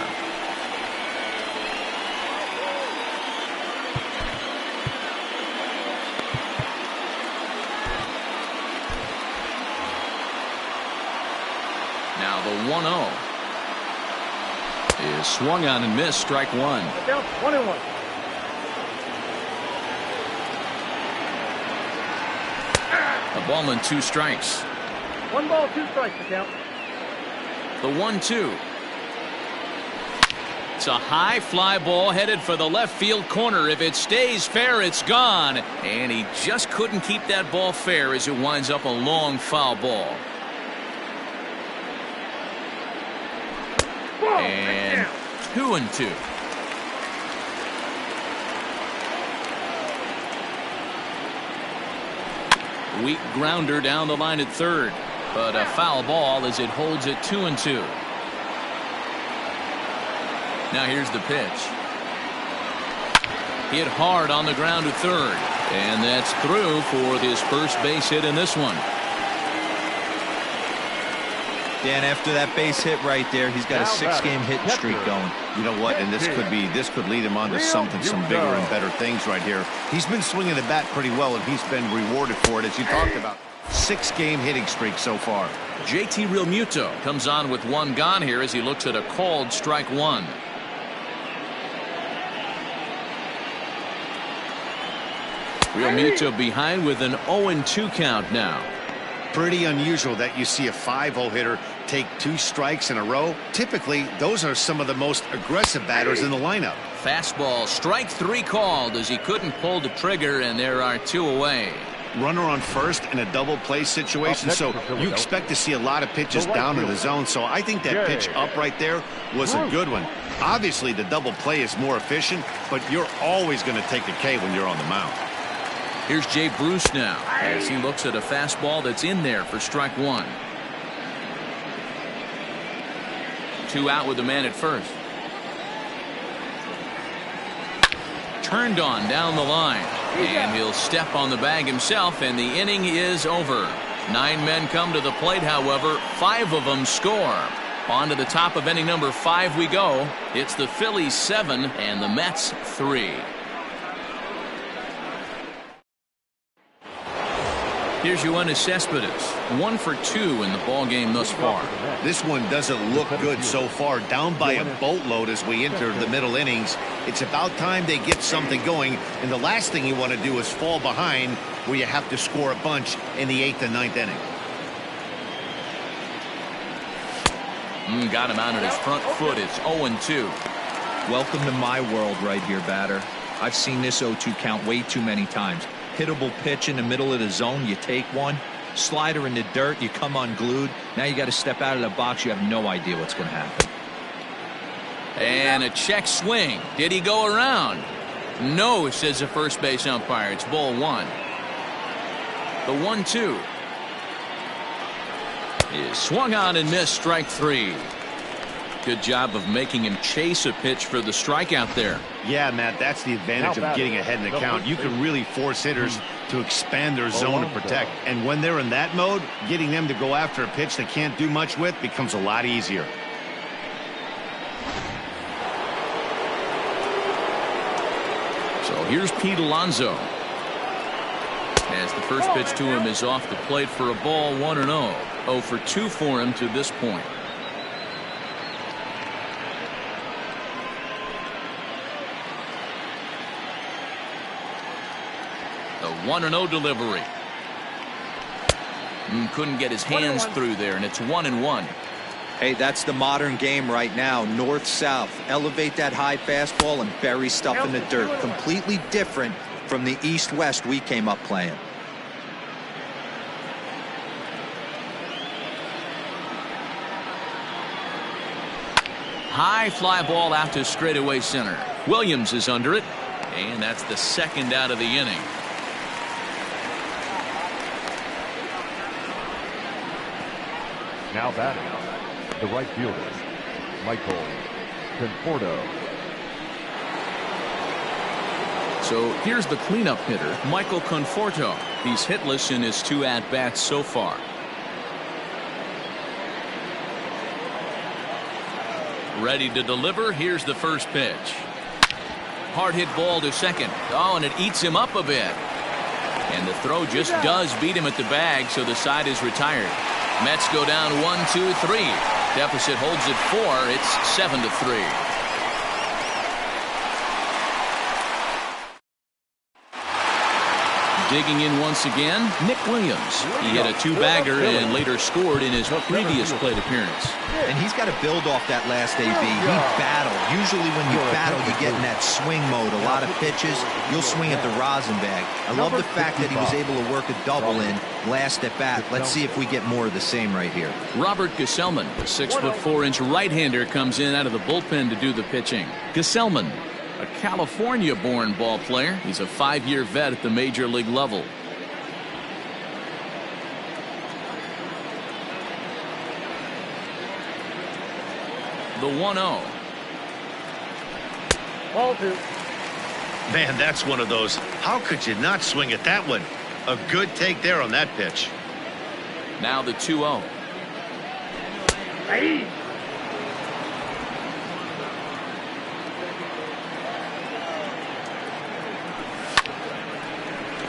Speaker 1: Now the 1-0 is swung on and missed, strike 1.
Speaker 5: Down 21.
Speaker 1: A ball and 2 strikes.
Speaker 5: 1 ball, 2 strikes to count.
Speaker 1: The 1-2. It's a high fly ball headed for the left field corner. If it stays fair, it's gone. And he just couldn't keep that ball fair as it winds up a long foul ball. And 2-2. Weak grounder down the line at third, but a foul ball as it holds it 2-2. Now here's the pitch. Hit hard on the ground at third, and that's through for his first base hit in this one.
Speaker 3: Dan, after that base hit right there, he's got a 6-game hitting streak going.
Speaker 2: You know what? And this could lead him on to some bigger and better things right here. He's been swinging the bat pretty well, and he's been rewarded for it, as you talked about. 6-game hitting streak so far.
Speaker 1: JT Realmuto comes on with 1 gone here as he looks at a called strike 1. Realmuto behind with an 0-2 count now.
Speaker 2: Pretty unusual that you see a 5-hole hitter take 2 strikes in a row. Typically, those are some of the most aggressive batters in the lineup.
Speaker 1: Fastball, strike 3 called as he couldn't pull the trigger, and there are 2 away.
Speaker 2: Runner on first in a double play situation, so you expect to see a lot of pitches down in the zone. So I think that pitch up right there was a good one. Obviously, the double play is more efficient, but you're always going to take a K when you're on the mound.
Speaker 1: Here's Jay Bruce now as he looks at a fastball that's in there for strike 1. 2 out with the man at first. Turned on down the line, and he'll step on the bag himself, and the inning is over. 9 men come to the plate, however, 5 of them score. On to the top of inning number 5 we go. It's the Phillies 7 and the Mets 3. Here's Yoenis Cespedes, 1 for 2 in the ball game thus far.
Speaker 2: This one doesn't look good so far. Down by a boatload as we enter the middle innings. It's about time they get something going, and the last thing you want to do is fall behind where you have to score a bunch in the 8th and 9th inning.
Speaker 1: Got him out on his front foot. It's 0-2.
Speaker 3: Welcome to my world right here, batter. I've seen this 0-2 count way too many times. Hittable pitch in the middle of the zone, you take one. Slider in the dirt, you come unglued. Now you got to step out of the box. You have no idea what's going to happen.
Speaker 1: And a check swing. Did he go around? No, says the first base umpire. It's ball 1. The 1-2 is swung on and missed. Strike 3. Good job of making him chase a pitch for the strikeout there.
Speaker 2: Yeah, Matt, that's the advantage of getting ahead in the count. You can really force hitters to expand their zone to protect. And when they're in that mode, getting them to go after a pitch they can't do much with becomes a lot easier.
Speaker 1: So here's Pete Alonso. As the first pitch to him is off the plate for a ball, 1-0. 0 for 2 for him to this point. The 1-0 delivery. Couldn't get his hands through there, and it's 1-1.
Speaker 3: Hey, that's the modern game right now. North-south. Elevate that high fastball and bury stuff in the dirt. Completely different from the east-west we came up playing.
Speaker 1: High fly ball out to straightaway center. Williams is under it, and that's the second out of the inning.
Speaker 4: Now batting, the right fielder, Michael Conforto.
Speaker 1: So here's the cleanup hitter, Michael Conforto. He's hitless in his 2 at-bats so far. Ready to deliver. Here's the first pitch. Hard hit ball to second. Oh, and it eats him up a bit. And the throw just does beat him at the bag, so the side is retired. Mets go down 1-2-3. Deficit holds at 4. It's 7-3. Digging in once again, Nick Williams. He hit a 2-bagger and later scored in his previous plate appearance.
Speaker 3: And he's got to build off that last AB. He battled. Usually when you battle, you get in that swing mode. A lot of pitches, you'll swing at the rosin bag. I love the fact that he was able to work a double in last at bat. Let's see if we get more of the same right here.
Speaker 1: Robert Gesellman, the 6'4" right-hander, comes in out of the bullpen to do the pitching. Gesellman, a California-born ball player. He's a 5-year vet at the major league level. The 1-0.
Speaker 5: Ball 2.
Speaker 2: Man, that's one of those. How could you not swing at that one? A good take there on that pitch.
Speaker 1: Now the 2-0.
Speaker 5: Hey.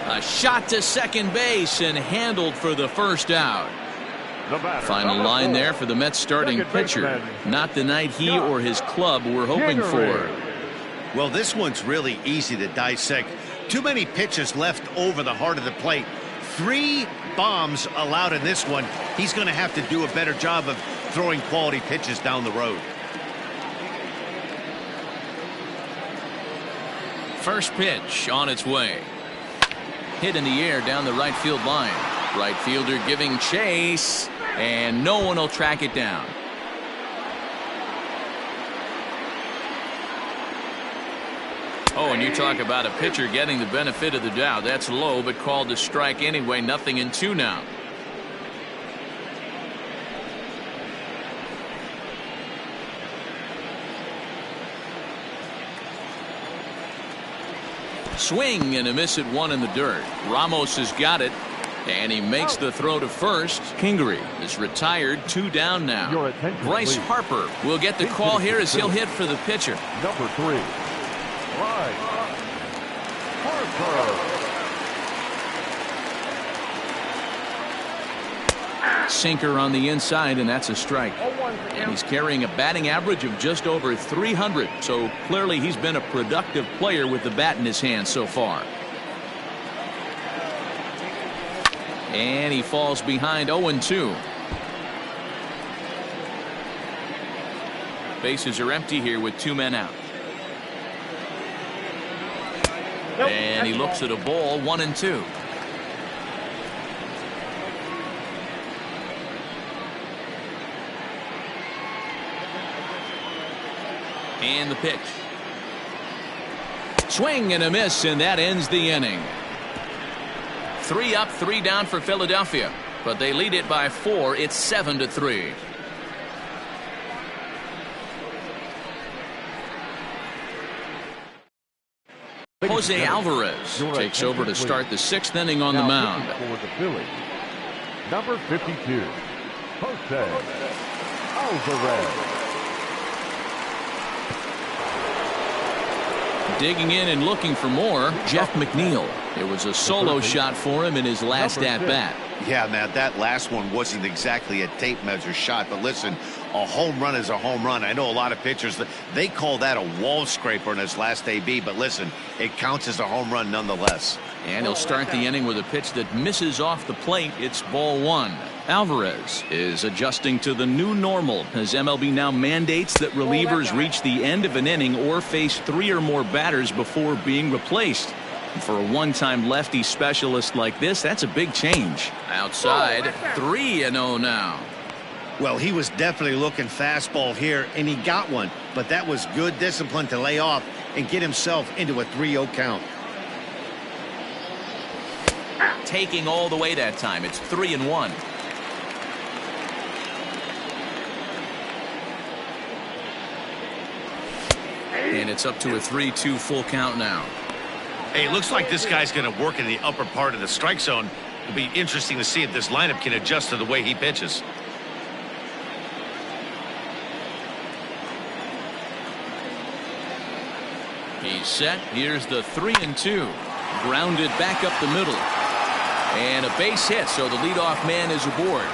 Speaker 1: A shot to second base and handled for the first out. Final line there for the Mets starting pitcher. Not the night he or his club were hoping for.
Speaker 2: Well, this one's really easy to dissect. Too many pitches left over the heart of the plate. 3 bombs allowed in this one. He's going to have to do a better job of throwing quality pitches down the road.
Speaker 1: First pitch on its way. Hit in the air down the right field line. Right fielder giving chase, and no one will track it down. Oh, and you talk about a pitcher getting the benefit of the doubt. That's low, but called to strike anyway. 0-2 now. Swing and a miss at 1 in the dirt. Ramos has got it, and he makes the throw to first. Kingery is retired, 2 down now. Bryce Harper will get the call here as he'll hit for the pitcher.
Speaker 4: Number 3, Bryce Harper.
Speaker 1: Sinker on the inside, and that's a strike. And he's carrying a batting average of just over 300, so clearly he's been a productive player with the bat in his hand so far. And he falls behind 0-2. Bases are empty here with 2 men out. And he looks at a ball, 1-2. And the pitch. Swing and a miss, and that ends the inning. 3 up, 3 down for Philadelphia, but they lead it by 4. It's 7-3. Jose Alvarez takes over to start the 6th inning on the mound.
Speaker 4: For the Phillies, number 52, Jose Alvarez.
Speaker 1: Digging in and looking for more, Jeff McNeil. It was a solo shot for him in his last at-bat.
Speaker 2: Yeah, Matt, that last one wasn't exactly a tape measure shot, but listen, a home run is a home run. I know a lot of pitchers, they call that a wall scraper in his last AB, but listen, it counts as a home run nonetheless.
Speaker 1: And he'll start the inning with a pitch that misses off the plate. It's ball 1. Alvarez is adjusting to the new normal as MLB now mandates that relievers reach the end of an inning or face 3 or more batters before being replaced. For a one-time lefty specialist like this, that's a big change. Outside, 3-0 now.
Speaker 2: Well, he was definitely looking fastball here, and he got one, but that was good discipline to lay off and get himself into a 3-0 count.
Speaker 1: Taking all the way that time. It's 3-1. And it's up to a 3-2 full count now.
Speaker 2: Hey, it looks like this guy's going to work in the upper part of the strike zone. It'll be interesting to see if this lineup can adjust to the way he pitches.
Speaker 1: He's set. Here's the 3-2. Grounded back up the middle. And a base hit, so the leadoff man is aboard.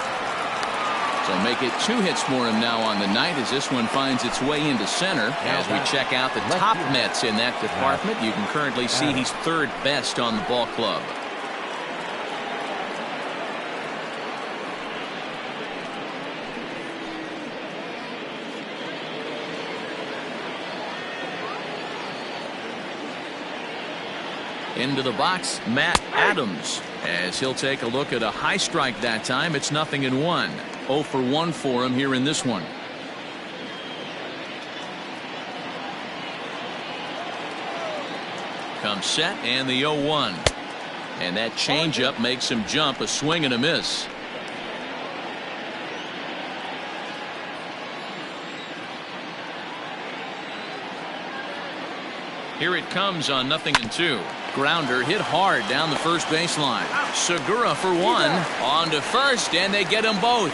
Speaker 1: So make it 2 hits for him now on the night as this one finds its way into center. As we check out the top Mets in that department, you can currently see he's 3rd best on the ball club. Into the box, Matt Adams, as he'll take a look at a high strike that time. It's 0-1. 0 for 1 for him here in this one. Comes set and the 0-1. And that changeup makes him jump. A swing and a miss. Here it comes on 0-2. Grounder hit hard down the first baseline. Segura for 1. On to first, and they get them both.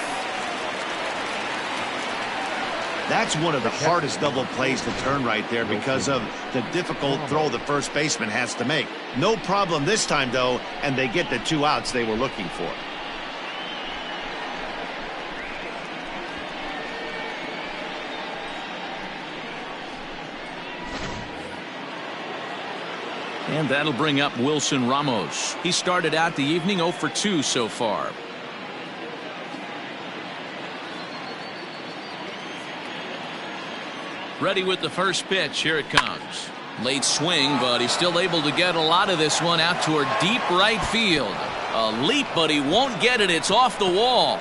Speaker 2: That's one of the hardest double plays to turn right there because of the difficult throw the first baseman has to make. No problem this time, though, and they get the 2 outs they were looking for.
Speaker 1: And that'll bring up Wilson Ramos. He started out the evening 0 for 2 so far. Ready with the first pitch. Here it comes. Late swing, but he's still able to get a lot of this one out toward deep right field. A leap, but he won't get it. It's off the wall.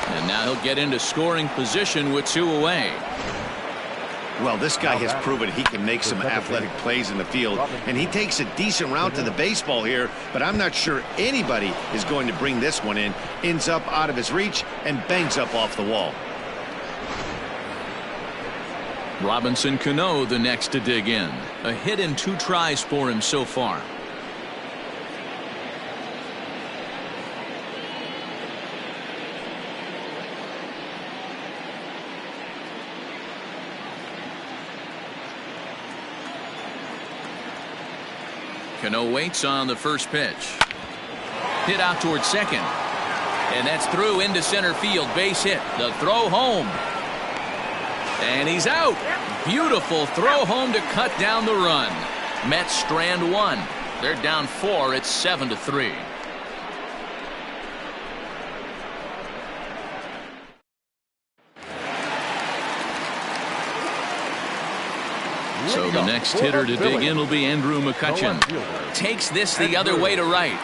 Speaker 1: And now he'll get into scoring position with 2 away.
Speaker 2: Well, this guy has proven he can make some athletic plays in the field, and he takes a decent route to the baseball here, but I'm not sure anybody is going to bring this one in. Ends up out of his reach and bangs up off the wall.
Speaker 1: Robinson Cano the next to dig in. A hit in 2 tries for him so far. Cano waits on the first pitch. Hit out towards second. And that's through into center field. Base hit. The throw home. And he's out. Beautiful throw home to cut down the run. Mets strand one. They're down 4. It's 7-3. So the next hitter to dig in will be Andrew McCutchen. Takes this the other way to right.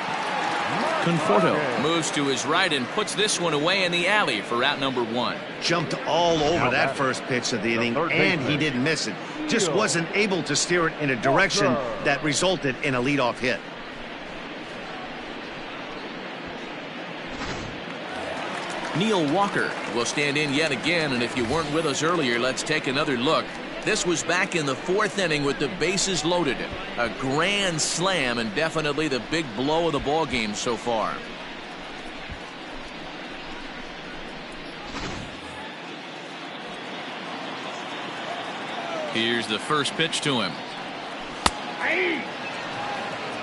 Speaker 1: Conforto moves to his right and puts this one away in the alley for out number 1.
Speaker 2: Jumped all over that first pitch of the inning, and he didn't miss it. Just wasn't able to steer it in a direction that resulted in a leadoff hit.
Speaker 1: Neil Walker will stand in yet again, and if you weren't with us earlier, let's take another look. This was back in the 4th inning with the bases loaded. A grand slam and definitely the big blow of the ball game so far. Here's the first pitch to him.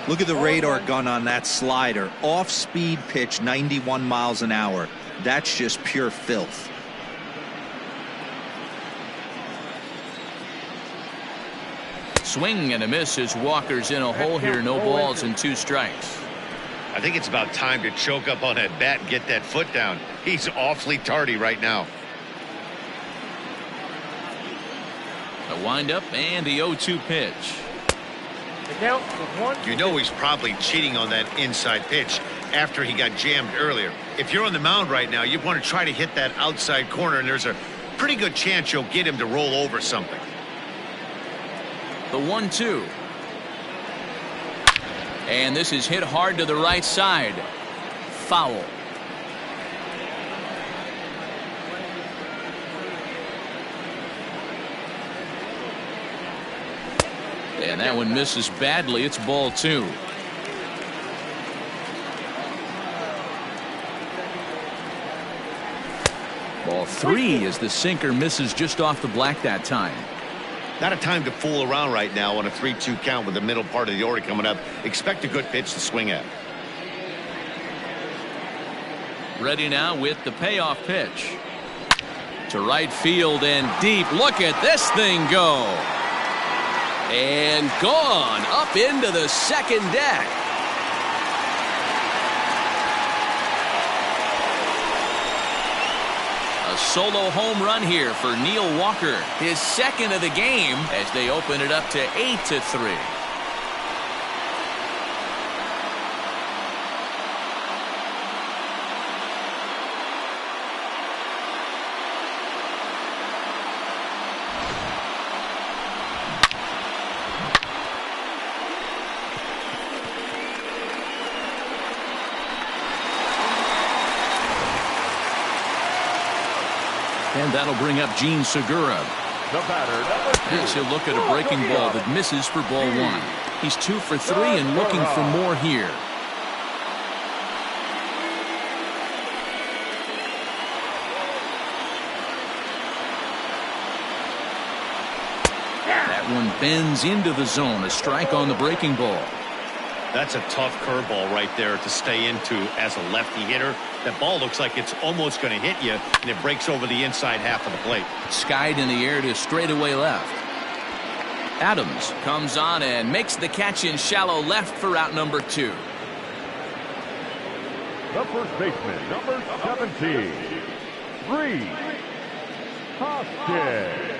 Speaker 3: Look at the radar gun on that slider. Off-speed pitch, 91 miles an hour. That's just pure filth.
Speaker 1: Swing and a miss as Walker's in a hole here. No balls and 2 strikes.
Speaker 2: I think it's about time to choke up on that bat and get that foot down. He's awfully tardy right now.
Speaker 1: A windup and the 0-2 pitch.
Speaker 5: The count is 1.
Speaker 2: You know he's probably cheating on that inside pitch after he got jammed earlier. If you're on the mound right now, you want to try to hit that outside corner, and there's a pretty good chance you'll get him to roll over something.
Speaker 1: The 1-2. And this is hit hard to the right side. Foul. And that one misses badly. It's ball 2. Ball 3 as the sinker misses just off the black that time.
Speaker 2: Not a time to fool around right now on a 3-2 count with the middle part of the order coming up. Expect a good pitch to swing at.
Speaker 1: Ready now with the payoff pitch. To right field and deep. Look at this thing go. And gone up into the second deck. A solo home run here for Neil Walker. His second of the game as they open it up to 8-3. And that'll bring up Gene Segura.
Speaker 4: The batter,
Speaker 1: As he'll look at a breaking ball that misses for ball 1. He's 2 for 3 and looking for more here. That one bends into the zone. A strike on the breaking ball.
Speaker 2: That's a tough curveball right there to stay into as a lefty hitter. That ball looks like it's almost going to hit you, and it breaks over the inside half of the plate.
Speaker 1: Skied in the air to straightaway left. Adams comes on and makes the catch in shallow left for out number 2.
Speaker 4: the first baseman, number 17, Rhys Hoskins.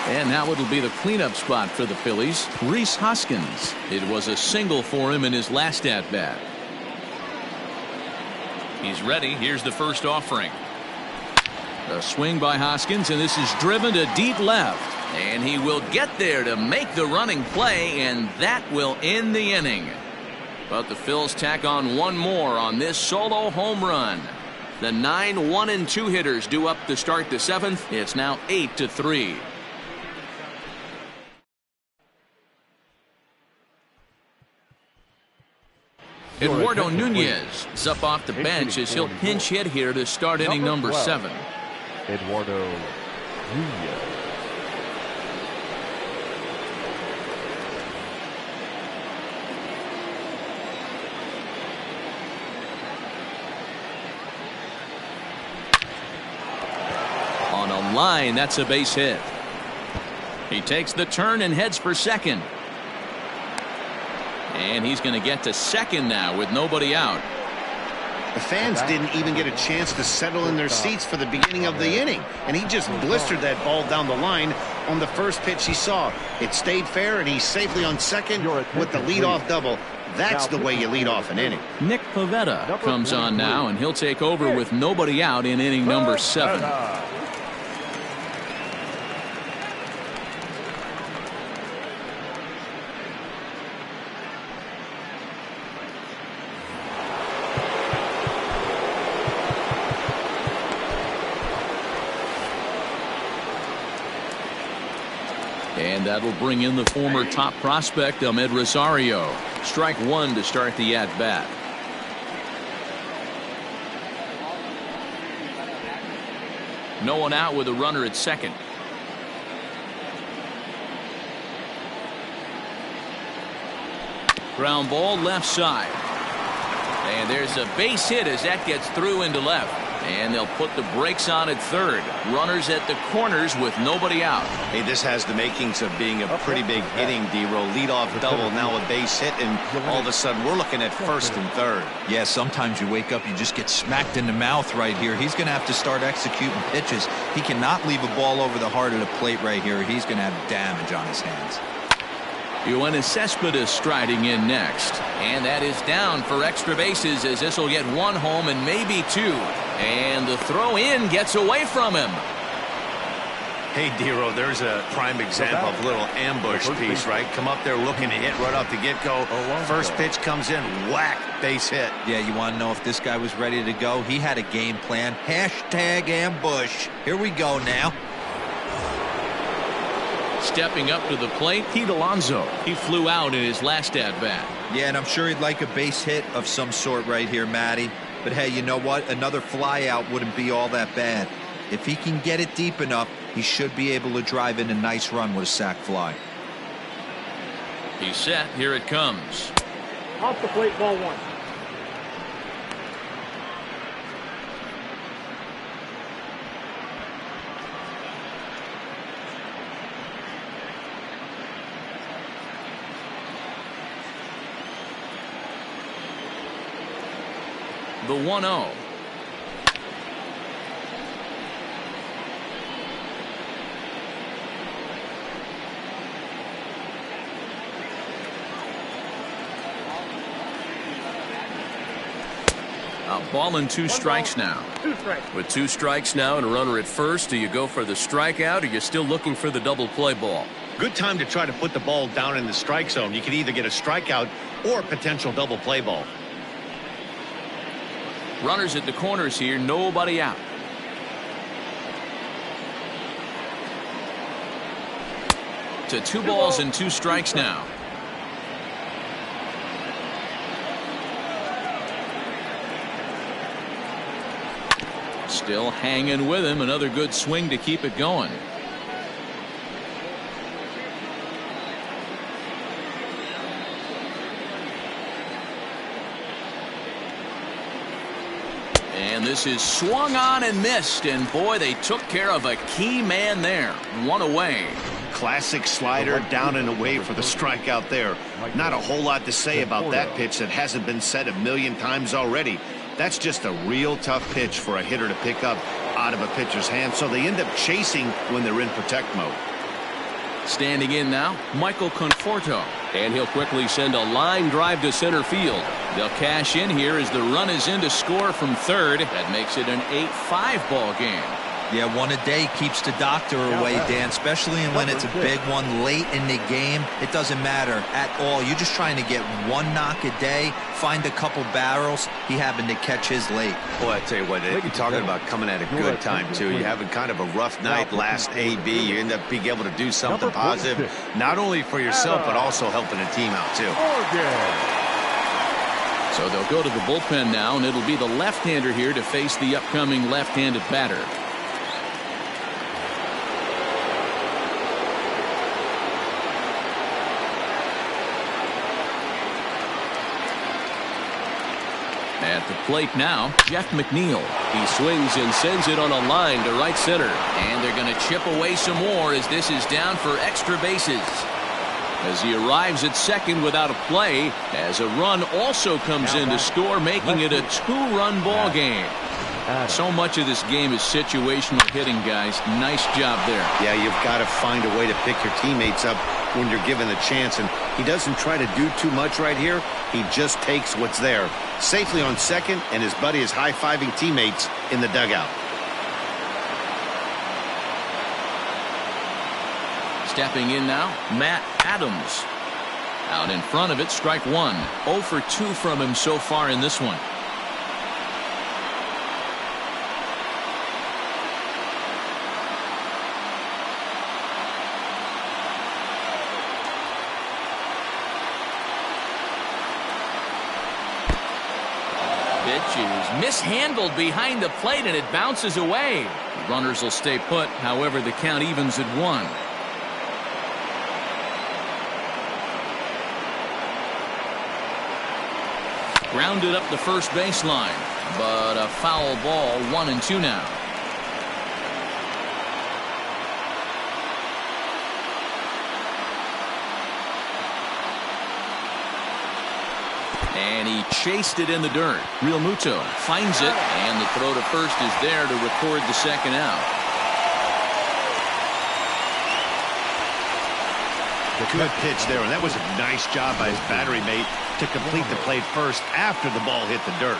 Speaker 1: And now it'll be the cleanup spot for the Phillies. Rhys Hoskins. It was a single for him in his last at-bat. He's ready. Here's the first offering. A swing by Hoskins, and this is driven to deep left. And he will get there to make the running play, and that will end the inning. But the Phils tack on one more on this solo home run. The 9 1-2 hitters due up to start the 7th. It's now 8-3. Eduardo Nunez is up off the bench as he'll pinch hit here to start inning number 7.
Speaker 4: Eduardo Nunez.
Speaker 1: line. That's a base hit. He takes the turn and heads for second. And he's going to get to second now with nobody out.
Speaker 2: The fans didn't even get a chance to settle in their seats for the beginning of the inning, and he just blistered that ball down the line on the first pitch he saw. It stayed fair, and he's safely on second with the leadoff double. That's the way you lead off an inning.
Speaker 1: Nick Pivetta comes on now, and he'll take over with nobody out in inning number 7. And that'll bring in the former top prospect, Ahmed Rosario. Strike one to start the at-bat. No one out with a runner at second. Ground ball left side. And there's a base hit as that gets through into left. And they'll put the brakes on at third. Runners at the corners with nobody out.
Speaker 2: Hey, this has the makings of being a pretty big inning, D-Roll. Leadoff double, now a base hit, and all of a sudden we're looking at first and third.
Speaker 3: Yeah, sometimes you wake up, you just get smacked in the mouth right here. He's going to have to start executing pitches. He cannot leave a ball over the heart of the plate right here. He's going to have damage on his hands.
Speaker 1: Yoenis Cespedes striding in next. And that is down for extra bases as this will get one home and maybe two. And the throw in gets away from him.
Speaker 2: Hey, Dero, there's a prime example of a little ambush piece, right? Come up there looking to hit right off the get-go. First pitch comes in, whack, base hit.
Speaker 3: Yeah, you want to know if this guy was ready to go? He had a game plan. Hashtag ambush. Here we go now.
Speaker 1: Stepping up to the plate, Pete Alonso. He flew out in his last at-bat.
Speaker 3: Yeah, and I'm sure he'd like a base hit of some sort right here, Matty. But hey, you know what? Another fly out wouldn't be all that bad. If he can get it deep enough, he should be able to drive in a nice run with a sac fly.
Speaker 1: He's set. Here it comes.
Speaker 5: Off the plate, ball one.
Speaker 1: The 1-0. A ball and two strikes now.
Speaker 7: With two strikes now and a runner at first, do you go for the strikeout or you're still looking for the double play ball?
Speaker 2: Good time to try to put the ball down in the strike zone. You can either get a strikeout or a potential double play ball.
Speaker 1: Runners at the corners here, nobody out. To 2 balls and 2 strikes now. Still hanging with him. Another good swing to keep it going. And this is swung on and missed, and boy, they took care of a key man there. One away.
Speaker 2: Classic slider down and away for the strikeout there. Not a whole lot to say about that pitch that hasn't been said a million times already. That's just a real tough pitch for a hitter to pick up out of a pitcher's hand, so they end up chasing when they're in protect mode.
Speaker 1: Standing in now, Michael Conforto.
Speaker 7: And he'll quickly send a line drive to center field.
Speaker 1: They'll cash in here as the run is in to score from third. That makes it an 8-5 ball game.
Speaker 3: Yeah, one a day keeps the doctor away, Dan, especially when it's a big one late in the game. It doesn't matter at all. You're just trying to get one knock a day, find a couple barrels. He happened to catch his late.
Speaker 2: Boy, I tell you what, you're talking about coming at a good time, too. You're having kind of a rough night last AB. You end up being able to do something positive, not only for yourself, but also helping the team out, too.
Speaker 1: So they'll go to the bullpen now, and it'll be the left-hander here to face the upcoming left-handed batter. At the plate now, Jeff McNeil.
Speaker 7: He swings and sends it on a line to right center.
Speaker 1: And they're going to chip away some more as this is down for extra bases. As he arrives at second without a play, as a run also comes in to score, making it a 2-run ball game. So much of this game is situational hitting, guys. Nice job there.
Speaker 2: Yeah, you've got to find a way to pick your teammates up when you're given the chance, and he doesn't try to do too much right here. He just takes what's there. Safely on second, and his buddy is high-fiving teammates in the dugout.
Speaker 1: Stepping in now, Matt Adams. Out in front of it, strike one. 0 for 2 from him so far in this one. Pitch is mishandled behind the plate, and it bounces away. Runners will stay put. However, the count evens at 1. Grounded up the first baseline, but a foul ball. 1-2 now. And he chased it in the dirt. Real Muto finds it, and the throw to first is there to record the second out.
Speaker 2: Good pitch there, and that was a nice job by his battery mate to complete the play first after the ball hit the dirt.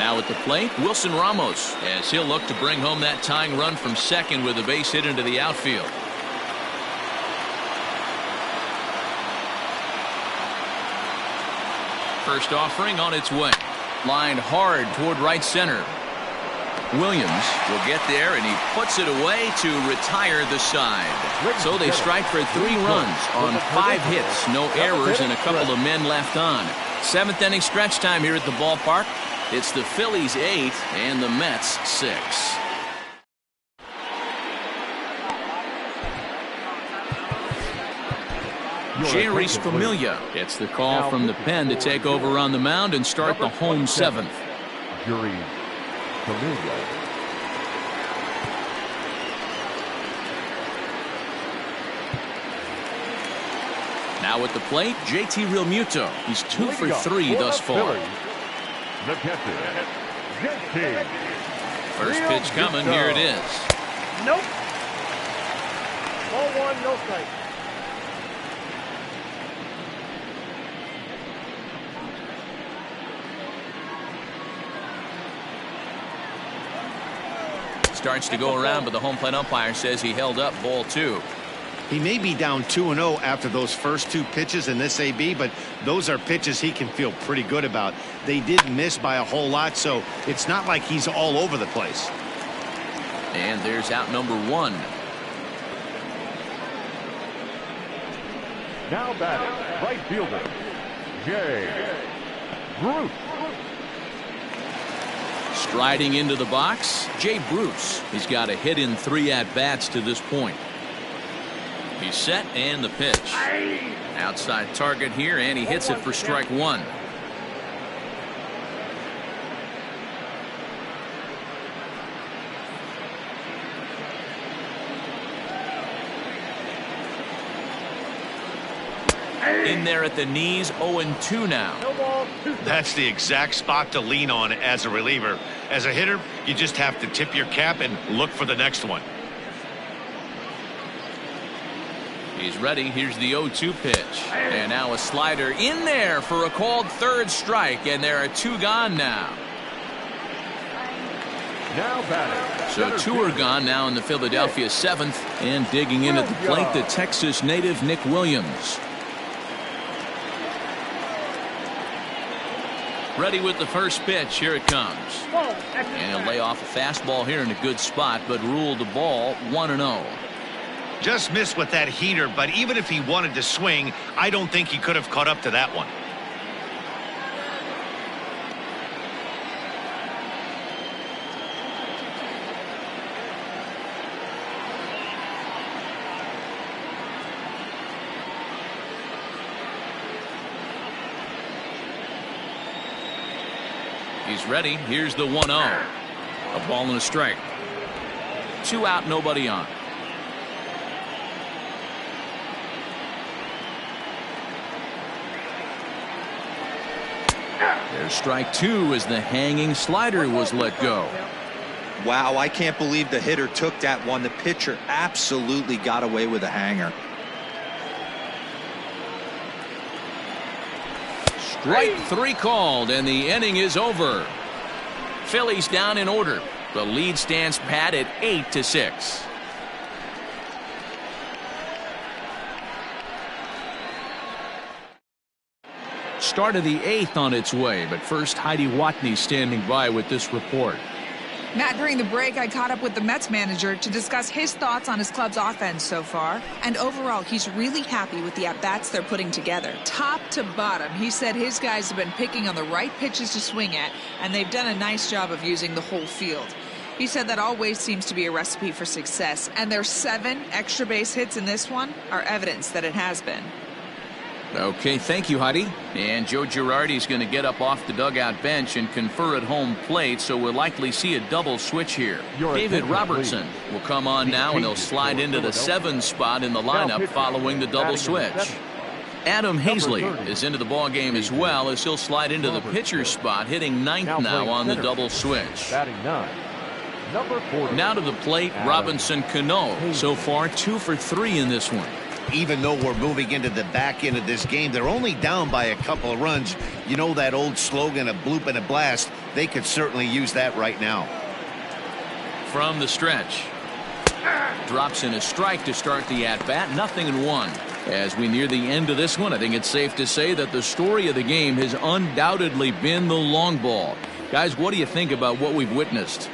Speaker 1: Now at the plate, Wilson Ramos, as he'll look to bring home that tying run from second with a base hit into the outfield. First offering on its way. Lined hard toward right center. Williams will get there, and he puts it away to retire the side. So they strike for 3 runs on 5 hits, no errors, and a couple of men left on. 7th inning stretch time here at the ballpark. It's the Phillies 8 and the Mets 6. Jerry's Familia gets the call from the pen to take over on the mound and start the home 7th.
Speaker 4: Jerry Familia.
Speaker 1: Now at the plate, JT Realmuto. He's 2 for 3 thus far.
Speaker 4: The catcher, JT.
Speaker 1: First pitch coming. Here it is.
Speaker 5: Nope. Ball 1, no strike.
Speaker 1: Starts to go around, but the home plate umpire says he held up ball 2.
Speaker 2: He may be down 2-0 after those first 2 pitches in this AB, but those are pitches he can feel pretty good about. They did miss by a whole lot, so it's not like he's all over the place.
Speaker 1: And there's out number 1.
Speaker 4: Now batting, right fielder, Jay Bruce.
Speaker 1: Striding into the box, Jay Bruce. He's got a hit in 3 at-bats to this point. He's set, and the pitch. Outside target here, and he hits it for strike 1. In there at the knees, 0-2 now.
Speaker 2: That's the exact spot to lean on as a reliever. As a hitter, you just have to tip your cap and look for the next one.
Speaker 1: He's ready. Here's the 0-2 pitch. And now a slider in there for a called 3rd strike, and there are 2 gone now.
Speaker 4: Now batting.
Speaker 1: So 2 are gone now in the Philadelphia 7th, and digging in at the plate, the Texas native Nick Williams. Ready with the first pitch. Here it comes. And he'll lay off a fastball here in a good spot, but ruled the ball 1-0.
Speaker 2: Just missed with that heater, but even if he wanted to swing, I don't think he could have caught up to that one.
Speaker 1: He's ready. Here's the 1-0. A ball and a strike. 2 out, nobody on. There's strike 2 as the hanging slider was let go.
Speaker 3: Wow, I can't believe the hitter took that one. The pitcher absolutely got away with a hanger.
Speaker 1: Strike 3 called, and the inning is over. Phillies down in order. The lead stands pat at 8-6. Start of the 8th on its way, but first Heidi Watney standing by with this report.
Speaker 6: Matt, during the break, I caught up with the Mets manager to discuss his thoughts on his club's offense so far. And overall, he's really happy with the at-bats they're putting together. Top to bottom, he said his guys have been picking on the right pitches to swing at, and they've done a nice job of using the whole field. He said that always seems to be a recipe for success, and their 7 extra base hits in this one are evidence that it has been.
Speaker 1: Okay, thank you, Heidi. And Joe Girardi's going to get up off the dugout bench and confer at home plate, so we'll likely see a double switch here. David Robertson will come on now, and he'll slide into the 7 spot in the lineup following the double switch. Adam Hazley is into the ball game as well, as he'll slide into the pitcher spot, hitting 9th now on the double switch. Now to the plate, Robinson Cano. So far 2 for 3 in this one.
Speaker 2: Even though we're moving into the back end of this game, they're only down by a couple of runs. You know that old slogan, a bloop and a blast. They could certainly use that right now.
Speaker 1: From the stretch. Drops in a strike to start the at-bat. 0-1. As we near the end of this one, I think it's safe to say that the story of the game has undoubtedly been the long ball. Guys, what do you think about what we've witnessed?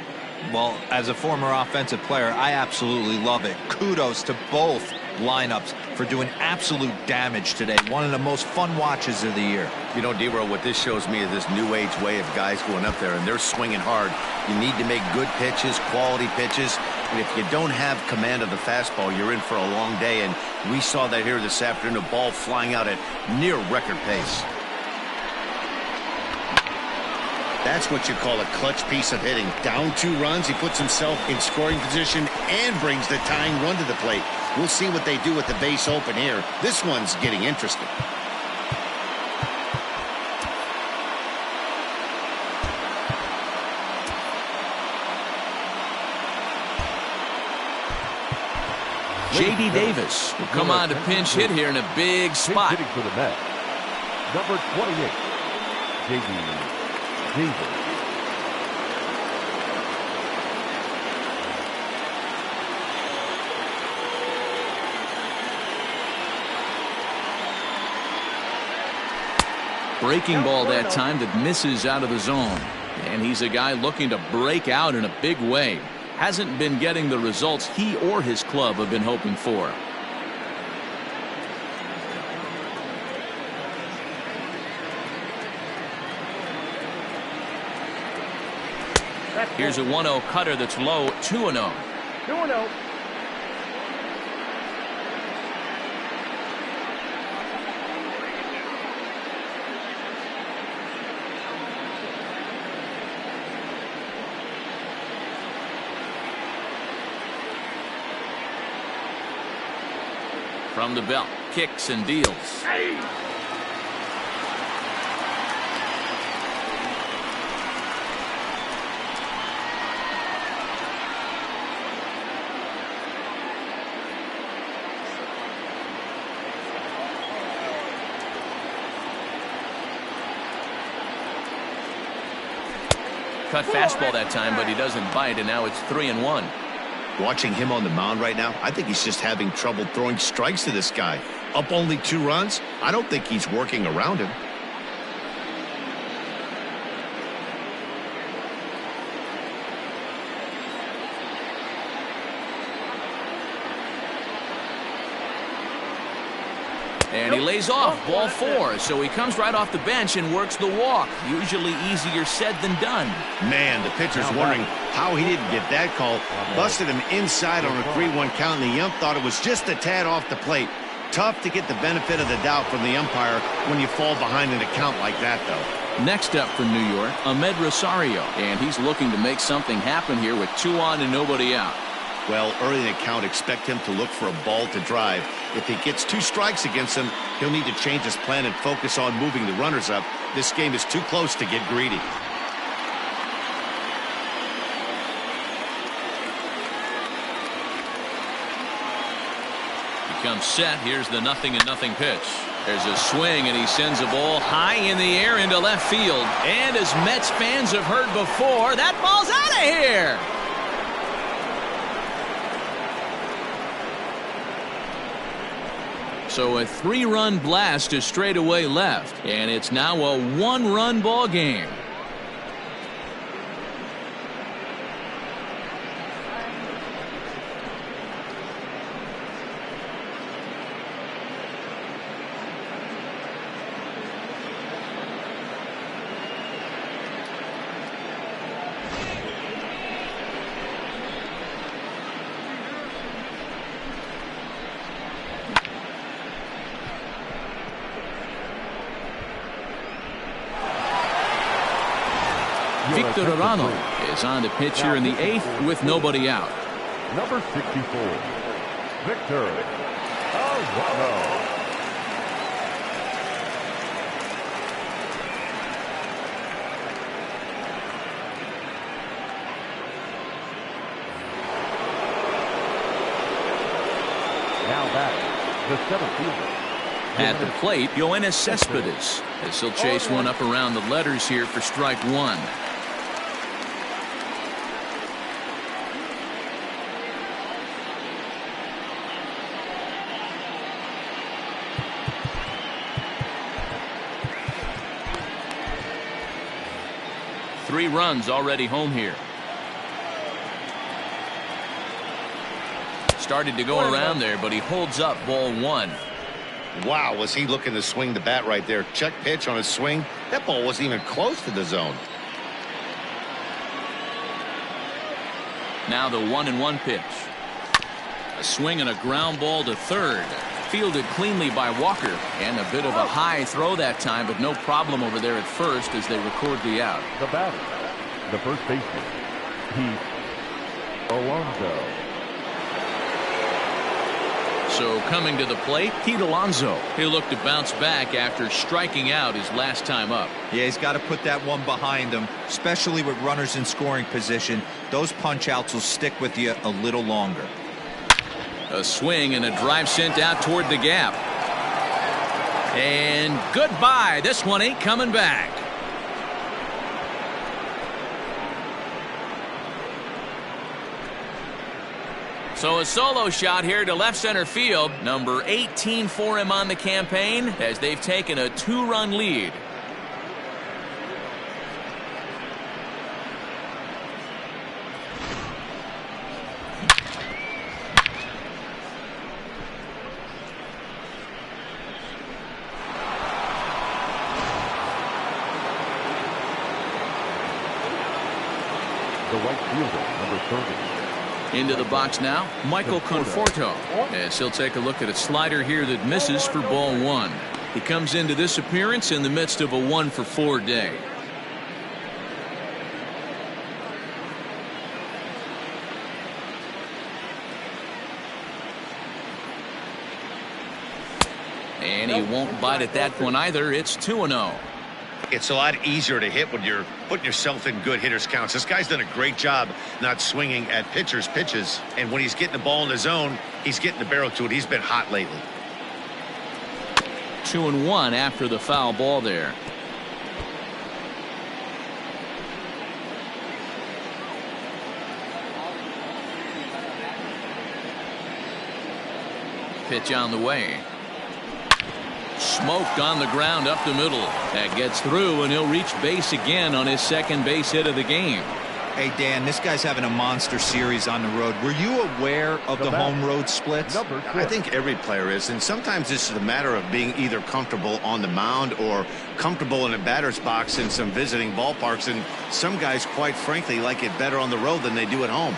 Speaker 3: Well, as a former offensive player, I absolutely love it. Kudos to both lineups for doing absolute damage today. One of the most fun watches of the year.
Speaker 2: You know, D-Roll, what this shows me is this new age way of guys going up there, and they're swinging hard. You need to make good pitches, quality pitches, and if you don't have command of the fastball, you're in for a long day, and we saw that here this afternoon, a ball flying out at near record pace. That's what you call a clutch piece of hitting. Down 2 runs, he puts himself in scoring position and brings the tying run to the plate. We'll see what they do with the base open here. This one's getting interesting.
Speaker 1: J.D. Davis will come on to pinch hit here in a big spot.
Speaker 4: Hitting for the Mets, number 28, J.D. Davis.
Speaker 1: Breaking ball that time that misses out of the zone. And he's a guy looking to break out in a big way. Hasn't been getting the results he or his club have been hoping for. Here's a 1-0 cutter that's low, 2-0.
Speaker 5: 2-0.
Speaker 1: From the belt, kicks and deals. Cut fastball that time, but he doesn't bite, and now it's 3-1.
Speaker 2: Watching him on the mound right now, I think he's just having trouble throwing strikes to this guy. Up only 2 runs? I don't think he's working around him.
Speaker 1: And he lays off, ball 4, so he comes right off the bench and works the walk. Usually easier said than done.
Speaker 2: Man, the pitcher's wondering how he didn't get that call. Busted him inside on a 3-1 count, and the ump thought it was just a tad off the plate. Tough to get the benefit of the doubt from the umpire when you fall behind in a count like that, though.
Speaker 1: Next up for New York, Ahmed Rosario, and he's looking to make something happen here with 2 on and nobody out.
Speaker 2: Well, early in the count, expect him to look for a ball to drive. If he gets 2 strikes against him, he'll need to change his plan and focus on moving the runners up. This game is too close to get greedy.
Speaker 1: Comes set. Here's the 0-0 pitch. There's a swing, and he sends a ball high in the air into left field. And as Mets fans have heard before, that ball's out of here. So a 3-run blast to straightaway left, and it's now a 1-run ball game. Victor Arano is on to pitch here in the 8th with nobody out.
Speaker 4: Number 64, Victor Arano. Now back, the center fielder.
Speaker 1: At the plate, Yoenis Cespedes, as he'll chase one up around the letters here for strike 1. Three runs already home here. Started to go around there, but he holds up ball 1.
Speaker 2: Wow, was he looking to swing the bat right there. Check pitch on his swing. That ball wasn't even close to the zone.
Speaker 1: Now the 1-1 pitch. A swing and a ground ball to third. Fielded cleanly by Walker, and a bit of a high throw that time, but no problem over there at first as they record the out.
Speaker 4: The batter, the first baseman, Pete Alonso.
Speaker 1: So coming to the plate, Pete Alonso. He'll look to bounce back after striking out his last time up.
Speaker 3: Yeah, he's got to put that one behind him, especially with runners in scoring position. Those punch outs will stick with you a little longer.
Speaker 1: A swing and a drive sent out toward the gap. And goodbye. This one ain't coming back. So a solo shot here to left center field. Number 18 for him on the campaign as they've taken a 2-run lead.
Speaker 4: The right fielder, number 30.
Speaker 1: Into the box now, Michael Conforto, as he'll take a look at a slider here that misses for ball 1. He comes into this appearance in the midst of a 1-for-4 day. And he won't bite at that one either. It's 2-0.
Speaker 2: It's a lot easier to hit when you're putting yourself in good hitters counts. This guy's done a great job not swinging at pitchers' pitches. And when he's getting the ball in the zone, he's getting the barrel to it. He's been hot lately.
Speaker 1: 2-1 after the foul ball there. Pitch on the way. Smoked on the ground up the middle. That gets through, and he'll reach base again on his second base hit of the game.
Speaker 3: Hey, Dan, this guy's having a monster series on the road. Were you aware of the home road splits?
Speaker 2: I think every player is, and sometimes this is a matter of being either comfortable on the mound or comfortable in a batter's box in some visiting ballparks, and some guys, quite frankly, like it better on the road than they do at home.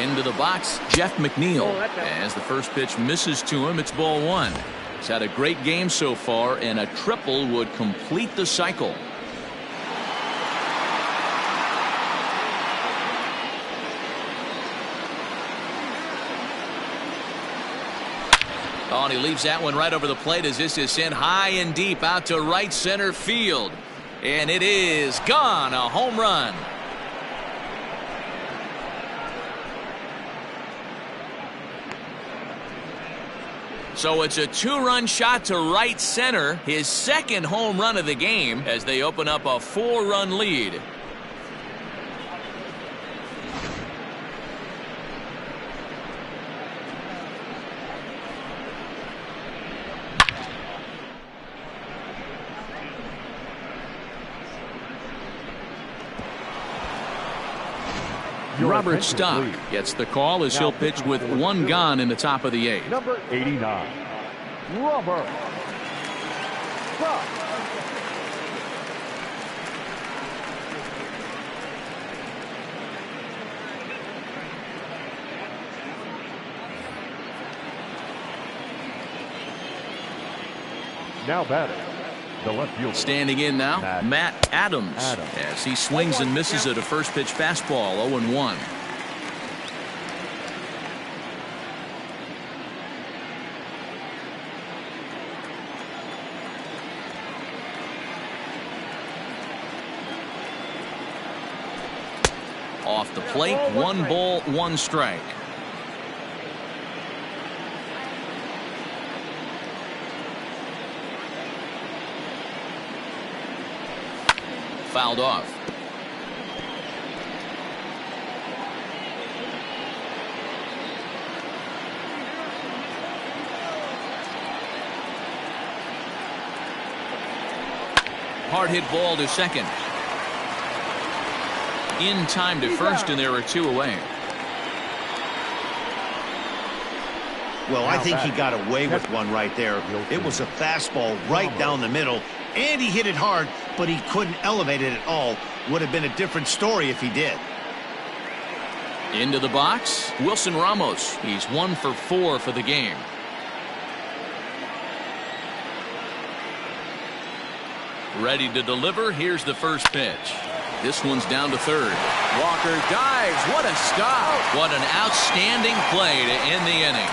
Speaker 1: Into the box, Jeff McNeil. As the first pitch misses to him, it's ball one. He's had a great game so far, and a triple would complete the cycle. Oh, and he leaves that one right over the plate as this is sent high and deep out to right center field. And it is gone. A home run. So it's a two-run shot to right center, his second home run of the game, as they open up a four-run lead. Robert Stock gets the call as he'll pitch with one gone in the top of the eighth.
Speaker 4: Number 89, Robert Stock. Now batting, the left fielder.
Speaker 1: Standing in now, Matt Adams. As he swings and misses at a first pitch fastball, 0-1. Off the plate, 1 ball, 1 strike. Fouled off. Hard hit ball to second. In time to first, and there are 2 away.
Speaker 2: Well, I think he got away with one right there. It was a fastball right down the middle, and he hit it hard, but he couldn't elevate it at all. Would have been a different story if he did.
Speaker 1: Into the box, Wilson Ramos. He's 1 for 4 for the game. Ready to deliver. Here's the first pitch. This one's down to third. Walker dives. What a stop. What an outstanding play to end the inning.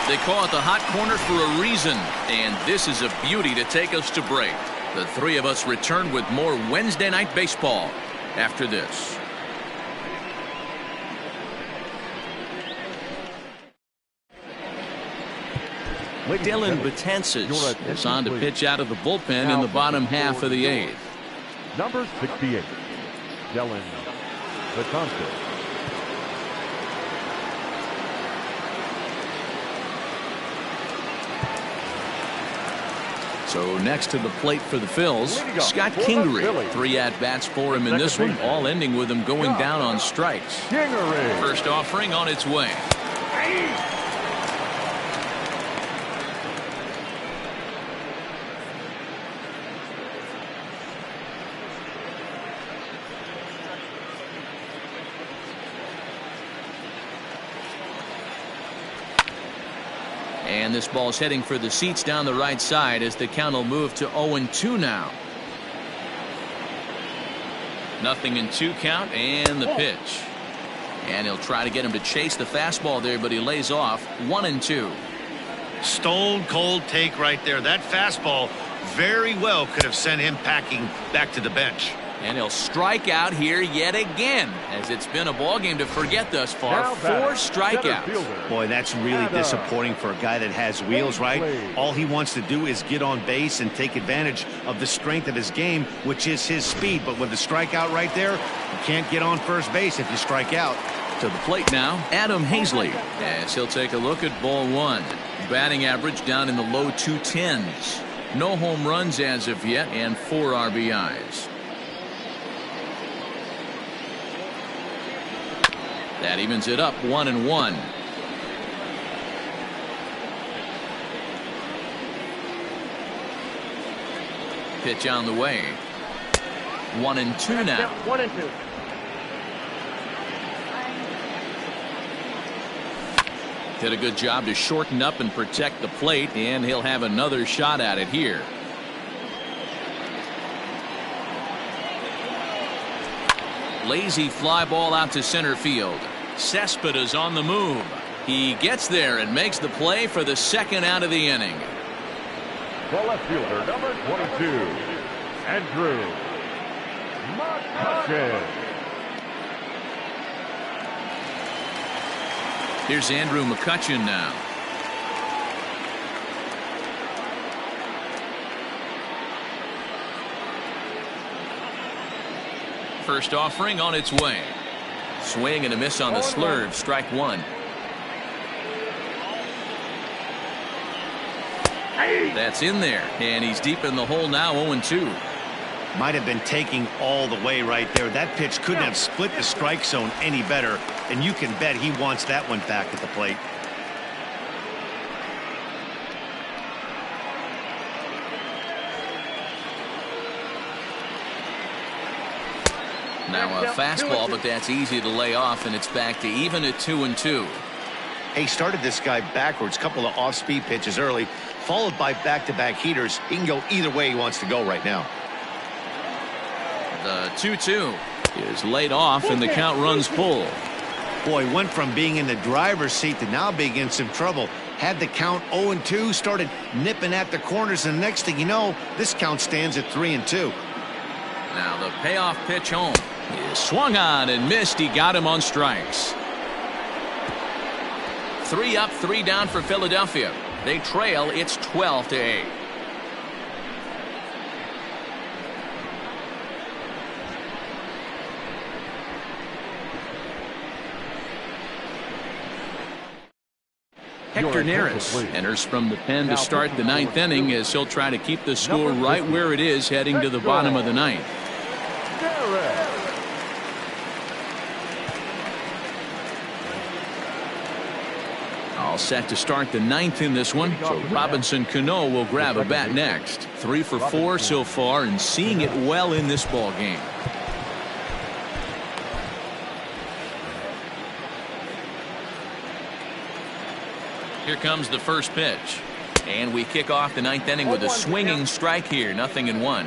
Speaker 1: They call it the hot corner for a reason, and this is a beauty to take us to break. The 3 of us return with more Wednesday Night Baseball after this. Dylan Betances is on to pitch out of the bullpen in the bottom half of the 8th.
Speaker 4: Number 68, Dylan Betances.
Speaker 1: So next to the plate for the Phils, Scott Kingery. 3 at-bats for him in this one, all ending with him going down on strikes. First offering on its way. And this ball's heading for the seats down the right side as the count will move to 0-2 now. Nothing in 2 count, and the pitch. And he'll try to get him to chase the fastball there, but he lays off. 1-2.
Speaker 2: Stone cold take right there. That fastball very well could have sent him packing back to the bench.
Speaker 1: And he'll strike out here yet again, as it's been a ball game to forget thus far. 4 strikeouts.
Speaker 2: Boy, that's really disappointing for a guy that has wheels, right? All he wants to do is get on base and take advantage of the strength of his game, which is his speed. But with the strikeout right there, you can't get on first base if you strike out.
Speaker 1: To the plate now, Adam Hazley, as he'll take a look at ball 1. Batting average down in the low 210s. No home runs as of yet, and 4 RBIs. That evens it up, 1-1. Pitch on the way. 1-2 now.
Speaker 5: 1-2.
Speaker 1: Did a good job to shorten up and protect the plate, and he'll have another shot at it here. Lazy fly ball out to center field. Cespedes on the move. He gets there and makes the play for the second out of the inning.
Speaker 4: The left fielder, number 22, Andrew McCutchen.
Speaker 1: Here's Andrew McCutchen now. First offering on its way. Swing and a miss on the slurve. Strike one. That's in there, and he's deep in the hole now. 0-2.
Speaker 2: Might have been taking all the way right there. That pitch couldn't have split the strike zone any better, and you can bet he wants that one back at the plate.
Speaker 1: Now a fastball, but that's easy to lay off, and it's back to even at 2-2.
Speaker 2: He started this guy backwards, couple of off-speed pitches early, followed by back-to-back heaters. He can go either way he wants to go right now.
Speaker 1: The 2-2 is laid off, and the count runs full.
Speaker 2: Boy, went from being in the driver's seat to now being in some trouble. Had the count 0-2, started nipping at the corners, and the next thing you know, this count stands at 3-2.
Speaker 1: Now the payoff pitch home is swung on and missed. He got him on strikes. 3 up, 3 down for Philadelphia. They trail. It's 12-8. Hector Neris enters from the pen to start the 9th inning, as he'll try to keep the score right where it is heading to the bottom of the 9th. All set to start the 9th in this one, so Robinson Cano will grab a bat next. 3 for 4 so far, and seeing it well in this ball game. Here comes the first pitch, and we kick off the 9th inning with a swinging strike here. 0-1.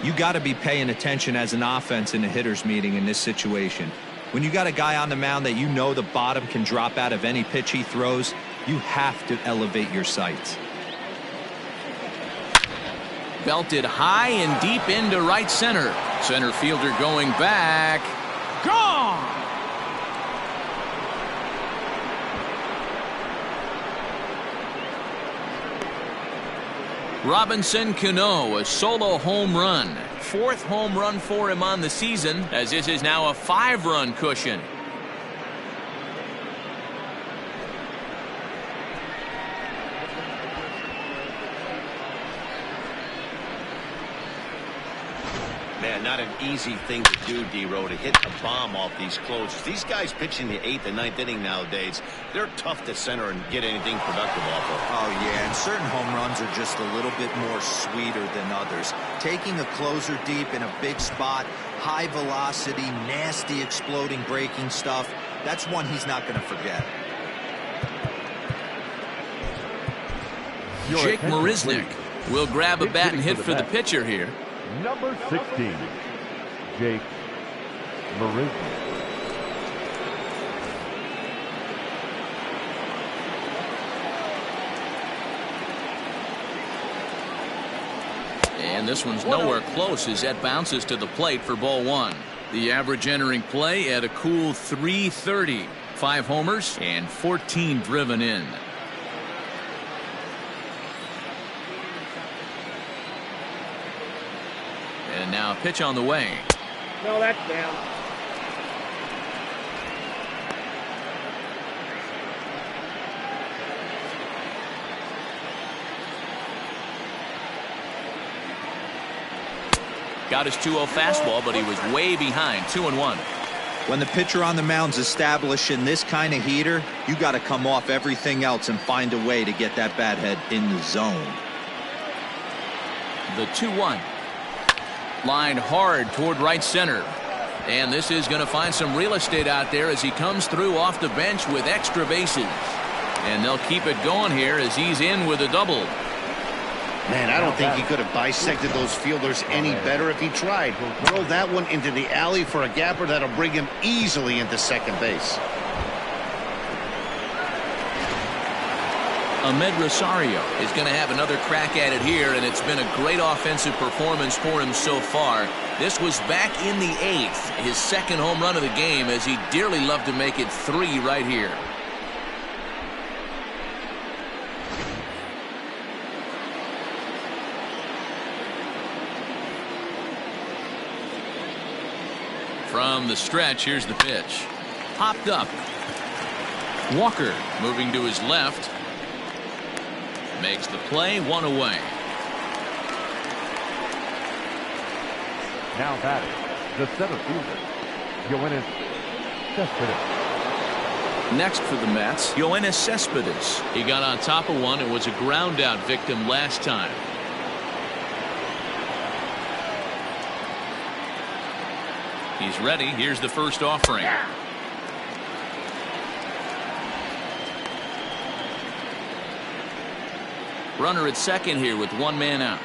Speaker 3: You got to be paying attention as an offense in a hitter's meeting in this situation. When you got a guy on the mound that you know the bottom can drop out of any pitch he throws, you have to elevate your sights.
Speaker 1: Belted high and deep into right center. Center fielder going back. Gone! Robinson Cano, a solo home run. 4th home run for him on the season, as this is now a 5-run cushion.
Speaker 2: Man, not an easy thing to do, D-Row, to hit a bomb off these closers. These guys pitching the 8th and 9th inning nowadays, they're tough to center and get anything productive off of.
Speaker 3: Oh, yeah, and certain home runs are just a little bit more sweeter than others. Taking a closer deep in a big spot, high velocity, nasty exploding breaking stuff, that's one he's not going to forget.
Speaker 1: Jake Marisnick will grab a bat and hit for the pitcher here.
Speaker 4: Number 16, Jake Marisnick.
Speaker 1: And this one's nowhere close as that bounces to the plate for ball 1. The average entering play at a cool .330. 5 homers and 14 driven in. And now a pitch on the way.
Speaker 5: No, that's down.
Speaker 1: Got his 2-0 fastball, but he was way behind. 2-1.
Speaker 3: When the pitcher on the mound's establishing this kind of heater, you got to come off everything else and find a way to get that bat head in the zone.
Speaker 1: The 2-1. Line hard toward right center. And this is going to find some real estate out there as he comes through off the bench with extra bases. And they'll keep it going here as he's in with a double.
Speaker 2: Man, I don't think he could have bisected those fielders any better if he tried. Throw that one into the alley for a gapper that'll bring him easily into second base.
Speaker 1: Ahmed Rosario is going to have another crack at it here, and it's been a great offensive performance for him so far. This was back in the 8th, his second home run of the game, as he dearly loved to make it 3 right here. From the stretch, here's the pitch. Popped up. Walker moving to his left. Makes the play, 1 away.
Speaker 4: Now batting, the center fielder, Yoenis Cespedes.
Speaker 1: Next for the Mets, Yoenis Cespedes. He got on top of one and was a ground out victim last time. He's ready. Here's the first offering. Runner at second here with 1 man out.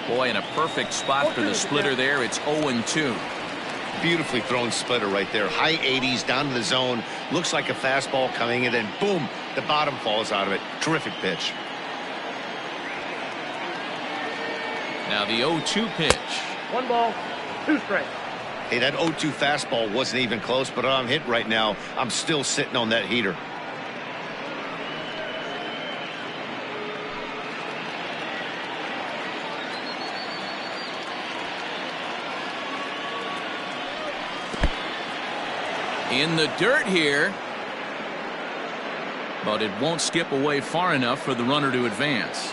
Speaker 1: Boy, in a perfect spot for the splitter there. It's 0-2.
Speaker 2: Beautifully thrown splitter right there. High 80s down to the zone. Looks like a fastball coming in, and boom, the bottom falls out of it. Terrific pitch.
Speaker 1: Now the 0-2 pitch.
Speaker 5: 1 ball, 2 strikes.
Speaker 2: Hey, that 0-2 fastball wasn't even close, but I'm hit right now. I'm still sitting on that heater.
Speaker 1: In the dirt here, but it won't skip away far enough for the runner to advance.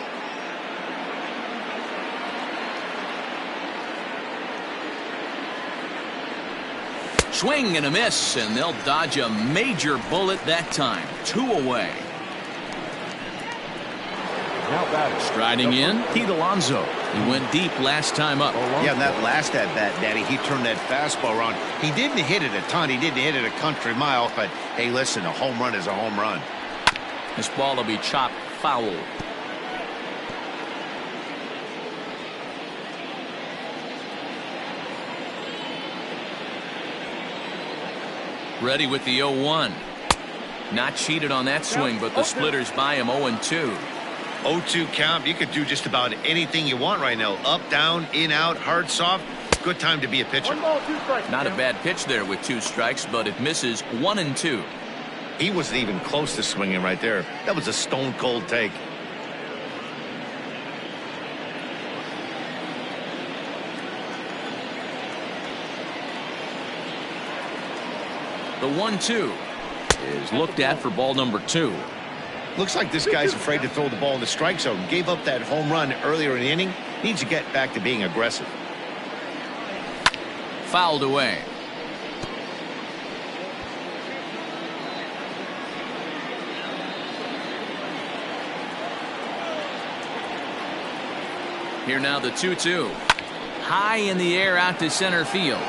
Speaker 1: Swing and a miss, and they'll dodge a major bullet that time. 2 away.
Speaker 4: Now batting.
Speaker 1: Striding in, Pete Alonso. He went deep last time up.
Speaker 2: Yeah, and that last at-bat, Daddy, he turned that fastball around. He didn't hit it a ton. He didn't hit it a country mile, but, hey, listen, a home run is a home run.
Speaker 1: This ball will be chopped foul. Ready with the 0-1. Not cheated on that swing, but the splitter's by him 0-2.
Speaker 2: 0-2 count. You could do just about anything you want right now. Up, down, in, out, hard, soft. Good time to be a pitcher.
Speaker 5: 1 ball, 2 strikes.
Speaker 1: Not a bad pitch there with 2 strikes, but it misses 1-2.
Speaker 2: He wasn't even close to swinging right there. That was a stone cold take.
Speaker 1: The 1-2 is looked at for ball number 2.
Speaker 2: Looks like this guy's afraid to throw the ball in the strike zone. Gave up that home run earlier in the inning. Needs to get back to being aggressive.
Speaker 1: Fouled away. Here now the 2-2. High in the air out to center field.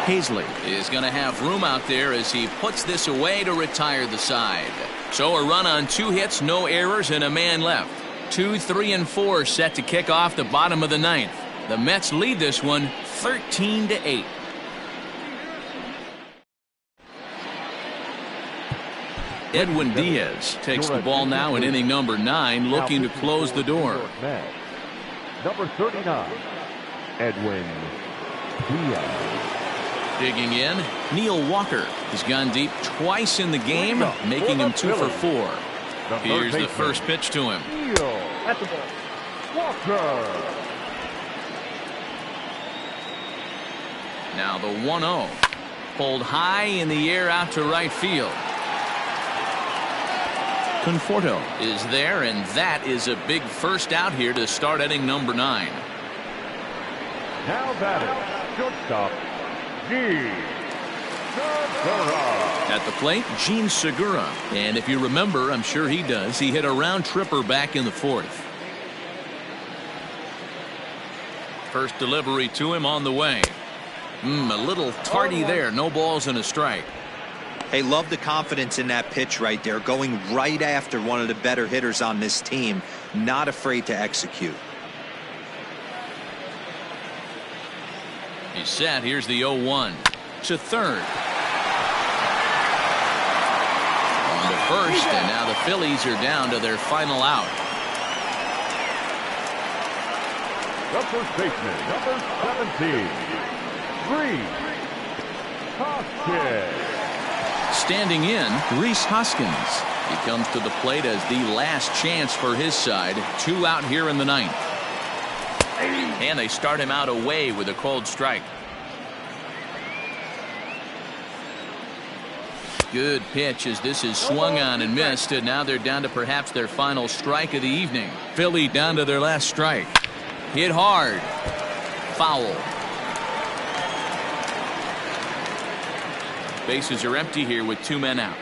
Speaker 1: Hazley is going to have room out there as he puts this away to retire the side. So a run on 2 hits, no errors, and a man left. 2, 3, and 4 set to kick off the bottom of the 9th. The Mets lead this one 13-8. Edwin Diaz takes the ball now in inning number 9, looking to close the door.
Speaker 4: Number 39, Edwin Diaz.
Speaker 1: Digging in, Neil Walker. He's gone deep twice in the game, making him 2 for 4. Here's the first pitch to him.
Speaker 5: That's the ball.
Speaker 4: Walker.
Speaker 1: Now the 1-0. Pulled high in the air out to right field. Conforto is there, and that is a big first out here to start inning number 9.
Speaker 4: Now batting, shortstop, G.
Speaker 1: At the plate, Gene Segura. And if you remember, I'm sure he does, he hit a round tripper back in the fourth. First delivery to him on the way. A little tardy there. No balls and a strike.
Speaker 3: Hey, love the confidence in that pitch right there. Going right after one of the better hitters on this team. Not afraid to execute.
Speaker 1: He's set. Here's the 0-1 to third. On to first, and now the Phillies are down to their final out.
Speaker 4: The first baseman, number 17, Hoskins.
Speaker 1: Standing in, Rhys Hoskins. He comes to the plate as the last chance for his side. 2 out here in the ninth. And they start him out away with a cold strike. Good pitch as this is swung on and missed, and now they're down to perhaps their final strike of the evening. Philly down to their last strike. Hit hard. Foul. Bases are empty here with 2 men out.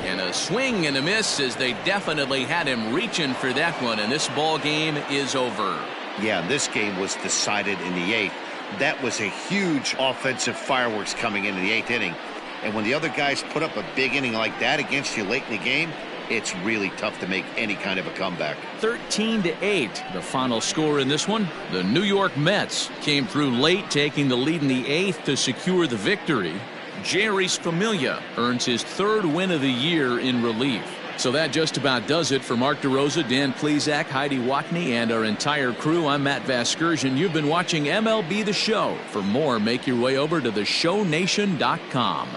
Speaker 1: And a swing and a miss as they definitely had him reaching for that one, and this ball game is over.
Speaker 2: Yeah, this game was decided in the 8th. That was a huge offensive fireworks coming into the 8th inning. And when the other guys put up a big inning like that against you late in the game, it's really tough to make any kind of a comeback.
Speaker 1: 13-8, the final score in this one. The New York Mets came through late, taking the lead in the 8th to secure the victory. Jerry's Familia earns his 3rd win of the year in relief. So that just about does it for Mark DeRosa, Dan Plesac, Heidi Watney, and our entire crew. I'm Matt Vasgersian. You've been watching MLB The Show. For more, make your way over to theshownation.com.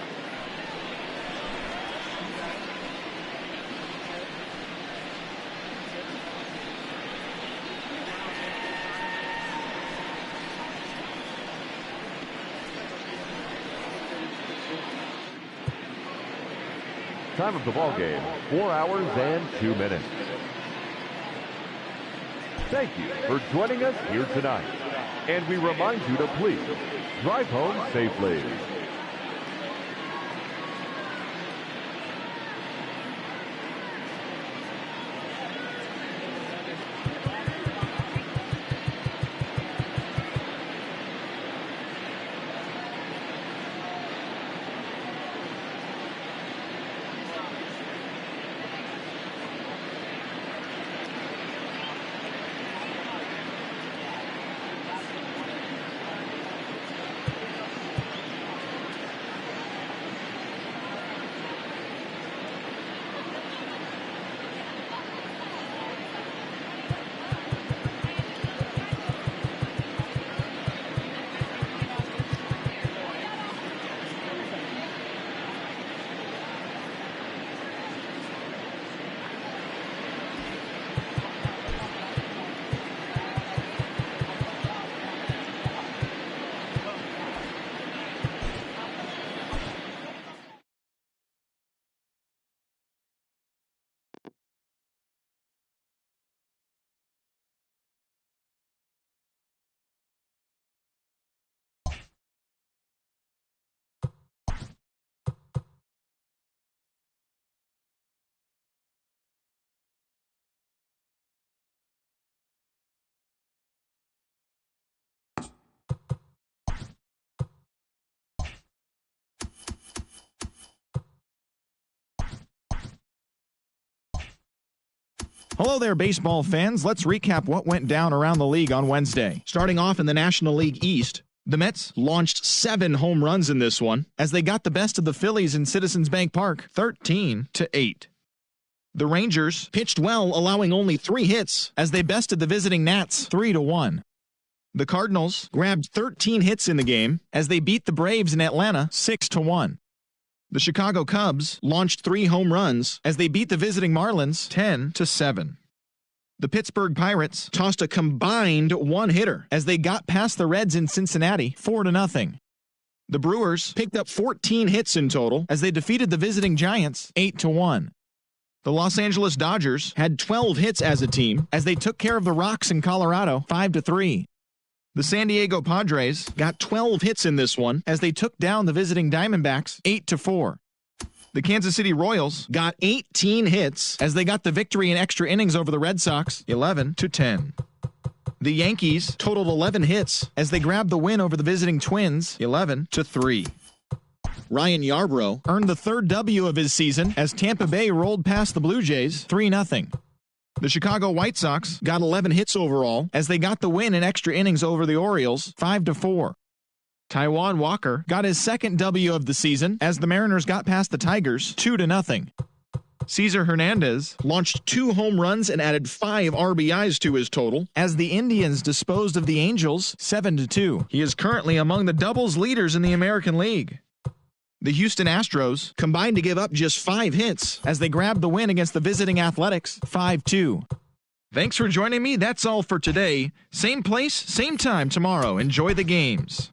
Speaker 4: Time of the ball game, 4 hours and 2 minutes. Thank you for joining us here tonight. And we remind you to please drive home safely.
Speaker 8: Hello there, baseball fans. Let's recap what went down around the league on Wednesday. Starting off in the National League East, the Mets launched 7 home runs in this one as they got the best of the Phillies in Citizens Bank Park, 13-8. The Rangers pitched well, allowing only 3 hits as they bested the visiting Nats 3-1. The Cardinals grabbed 13 hits in the game as they beat the Braves in Atlanta 6-1. The Chicago Cubs launched 3 home runs as they beat the visiting Marlins 10-7. The Pittsburgh Pirates tossed a combined 1-hitter as they got past the Reds in Cincinnati 4-0. The Brewers picked up 14 hits in total as they defeated the visiting Giants 8-1. The Los Angeles Dodgers had 12 hits as a team as they took care of the Rocks in Colorado 5-3. The San Diego Padres got 12 hits in this one as they took down the visiting Diamondbacks 8-4. The Kansas City Royals got 18 hits as they got the victory in extra innings over the Red Sox 11-10. The Yankees totaled 11 hits as they grabbed the win over the visiting Twins 11-3. Ryan Yarbrough earned the third W of his season as Tampa Bay rolled past the Blue Jays 3-0. The Chicago White Sox got 11 hits overall as they got the win in extra innings over the Orioles 5-4. Taijuan Walker got his second W of the season as the Mariners got past the Tigers 2-0. Cesar Hernandez launched 2 home runs and added 5 RBIs to his total as the Indians disposed of the Angels 7-2. He is currently among the doubles leaders in the American League. The Houston Astros combined to give up just 5 hits as they grabbed the win against the visiting Athletics 5-2. Thanks for joining me. That's all for today. Same place, same time tomorrow. Enjoy the games.